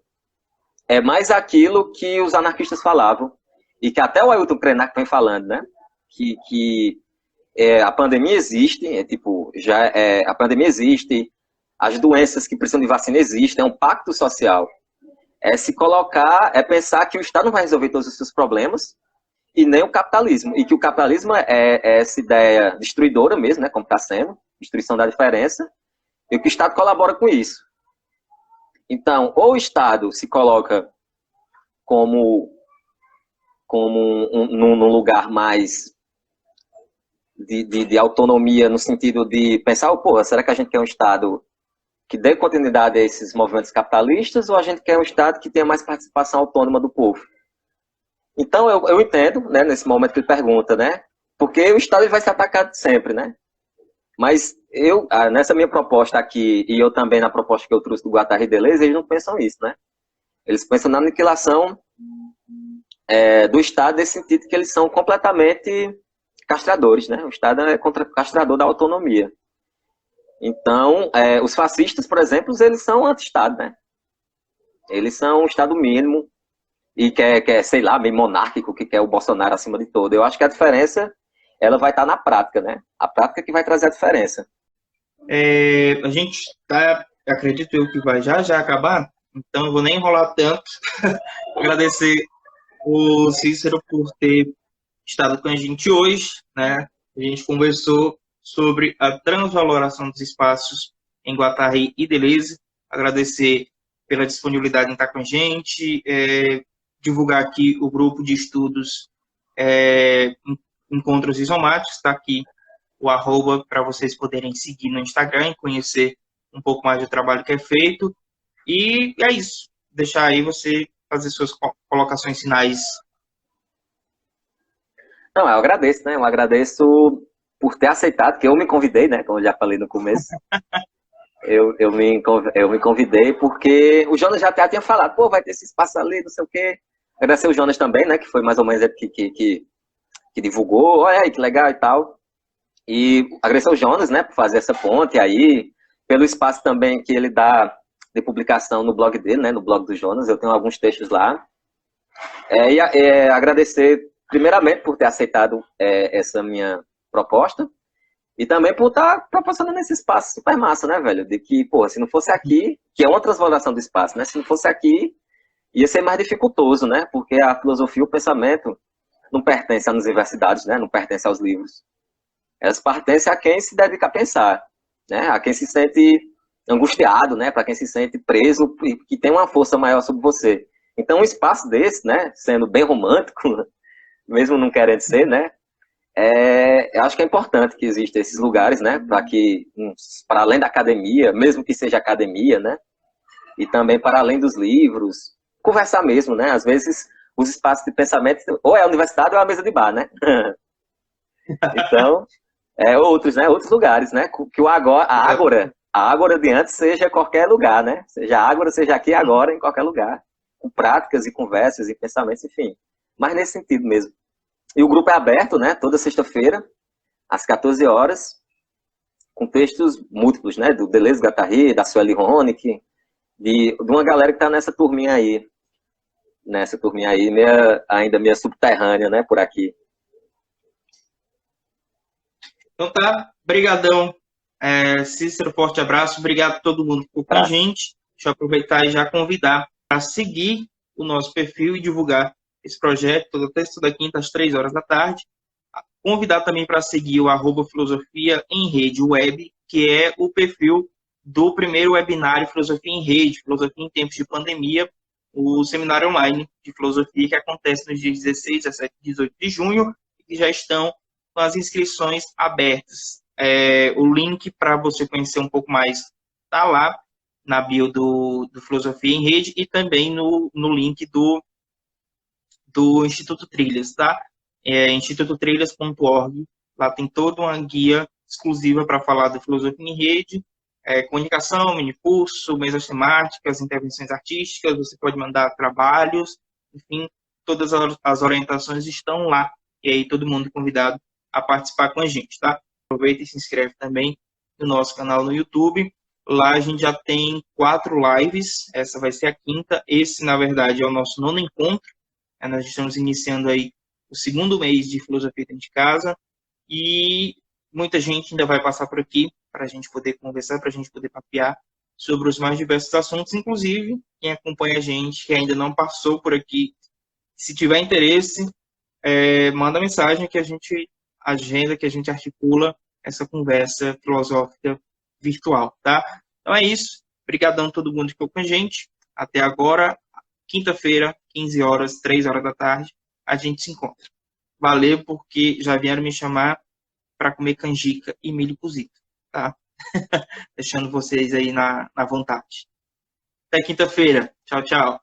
é mais aquilo que os anarquistas falavam, e que até o Ailton Krenak vem falando, né, que a pandemia existe, a pandemia existe, as doenças que precisam de vacina existem, é um pacto social. Pensar que o Estado não vai resolver todos os seus problemas, e nem o capitalismo. E que o capitalismo é essa ideia destruidora mesmo, né, como está sendo, destruição da diferença, e que o Estado colabora com isso. Então, ou o Estado se coloca como num lugar mais de autonomia, no sentido de pensar, será que a gente quer um Estado que dê continuidade a esses movimentos capitalistas, ou a gente quer um Estado que tenha mais participação autônoma do povo? Então, eu entendo, né, nesse momento que ele pergunta, né, porque o Estado vai ser atacado sempre, né? Mas nessa minha proposta aqui, e eu também na proposta que eu trouxe do Guattari e Deleuze, eles não pensam isso, né? Eles pensam na aniquilação do Estado, nesse sentido que eles são completamente castradores, né? O Estado é castrador da autonomia. Então, os fascistas, por exemplo, eles são anti-Estado, né? Eles são um Estado mínimo e quer, sei lá, meio monárquico, que quer o Bolsonaro acima de todo. Eu acho que a diferença, ela vai estar na prática, né? A prática que vai trazer a diferença. A gente acredito eu que vai já acabar, então eu vou nem enrolar tanto. Agradecer o Cícero por ter estado com a gente hoje, né? A gente conversou sobre a transvaloração dos espaços em Guattari e Deleuze. Agradecer pela disponibilidade em estar com a gente, divulgar aqui o grupo de estudos Encontros Rizomáticos, está aqui o @ para vocês poderem seguir no Instagram e conhecer um pouco mais do trabalho que é feito. E é isso. Deixar aí você fazer suas colocações finais. Não, eu agradeço, né? Eu agradeço por ter aceitado, que eu me convidei, né? Como eu já falei no começo. eu me convidei porque o Jonas já até tinha falado, pô, vai ter esse espaço ali, não sei o quê. Agradecer o Jonas também, né? Que foi mais ou menos ele que divulgou, olha aí, que legal e tal. E agradecer ao Jonas, né, por fazer essa ponte aí, pelo espaço também que ele dá de publicação no blog dele, né, no blog do Jonas, eu tenho alguns textos lá. Agradecer, primeiramente, por ter aceitado essa minha proposta, e também por estar proporcionando esse espaço super massa, né, velho, de que, pô, se não fosse aqui, que é uma transvaloração do espaço, né, se não fosse aqui, ia ser mais dificultoso, né, porque a filosofia, o pensamento, não pertence às universidades, né, não pertence aos livros. Elas pertencem a quem se dedica a pensar, né? A quem se sente angustiado, né? Para quem se sente preso e que tem uma força maior sobre você. Então, um espaço desse, né? Sendo bem romântico, mesmo não querendo ser, né? Eu acho que é importante que existam esses lugares, né? Para além da academia, mesmo que seja academia, né? E também para além dos livros, conversar mesmo, né? Às vezes, os espaços de pensamento, ou é a universidade ou é a mesa de bar, né? Então... outros, né? Outros lugares, né? Que a ágora de antes seja qualquer lugar, né? Seja ágora, seja aqui agora, em qualquer lugar. Com práticas e conversas e pensamentos, enfim. Mas nesse sentido mesmo. E o grupo é aberto, né? Toda sexta-feira, às 14 horas, com textos múltiplos, né? Do Deleuze Guattari, da Sueli Honeck, de uma galera que está nessa turminha aí. Ainda meia subterrânea, né? Por aqui. Então tá, brigadão, Cícero, forte abraço, obrigado a todo mundo que ficou com a gente. Deixa eu aproveitar e já convidar a seguir o nosso perfil e divulgar esse projeto toda terça, toda quinta, às 3 horas da tarde. Convidar também para seguir o @filosofia em rede web, que é o perfil do primeiro webinário Filosofia em Rede, Filosofia em Tempos de Pandemia, o seminário online de filosofia que acontece nos dias 16, 17 e 18 de junho, e que já estão com as inscrições abertas. O link para você conhecer um pouco mais está lá na bio do Filosofia em Rede e também no link do Instituto Trilhas, tá? institutotrilhas.org. Lá tem toda uma guia exclusiva para falar da filosofia em rede, comunicação, minicurso, mesas temáticas, intervenções artísticas, você pode mandar trabalhos, enfim, todas as orientações estão lá. E aí todo mundo convidado a participar com a gente, tá? Aproveita e se inscreve também no nosso canal no YouTube. Lá a gente já tem 4 lives, essa vai ser a 5ª. Esse, na verdade, é o nosso 9º encontro. Nós estamos iniciando aí o 2º mês de Filosofia Dentro de Casa e muita gente ainda vai passar por aqui para a gente poder conversar, para a gente poder papear sobre os mais diversos assuntos, inclusive quem acompanha a gente, que ainda não passou por aqui, se tiver interesse, manda mensagem que a gente agenda, que a gente articula essa conversa filosófica virtual, tá? Então é isso. Obrigadão a todo mundo que ficou com a gente. Até agora, quinta-feira, 15 horas, 3 horas da tarde, a gente se encontra. Valeu, porque já vieram me chamar para comer canjica e milho cozido, tá? deixando vocês aí na vontade. Até quinta-feira. Tchau, tchau.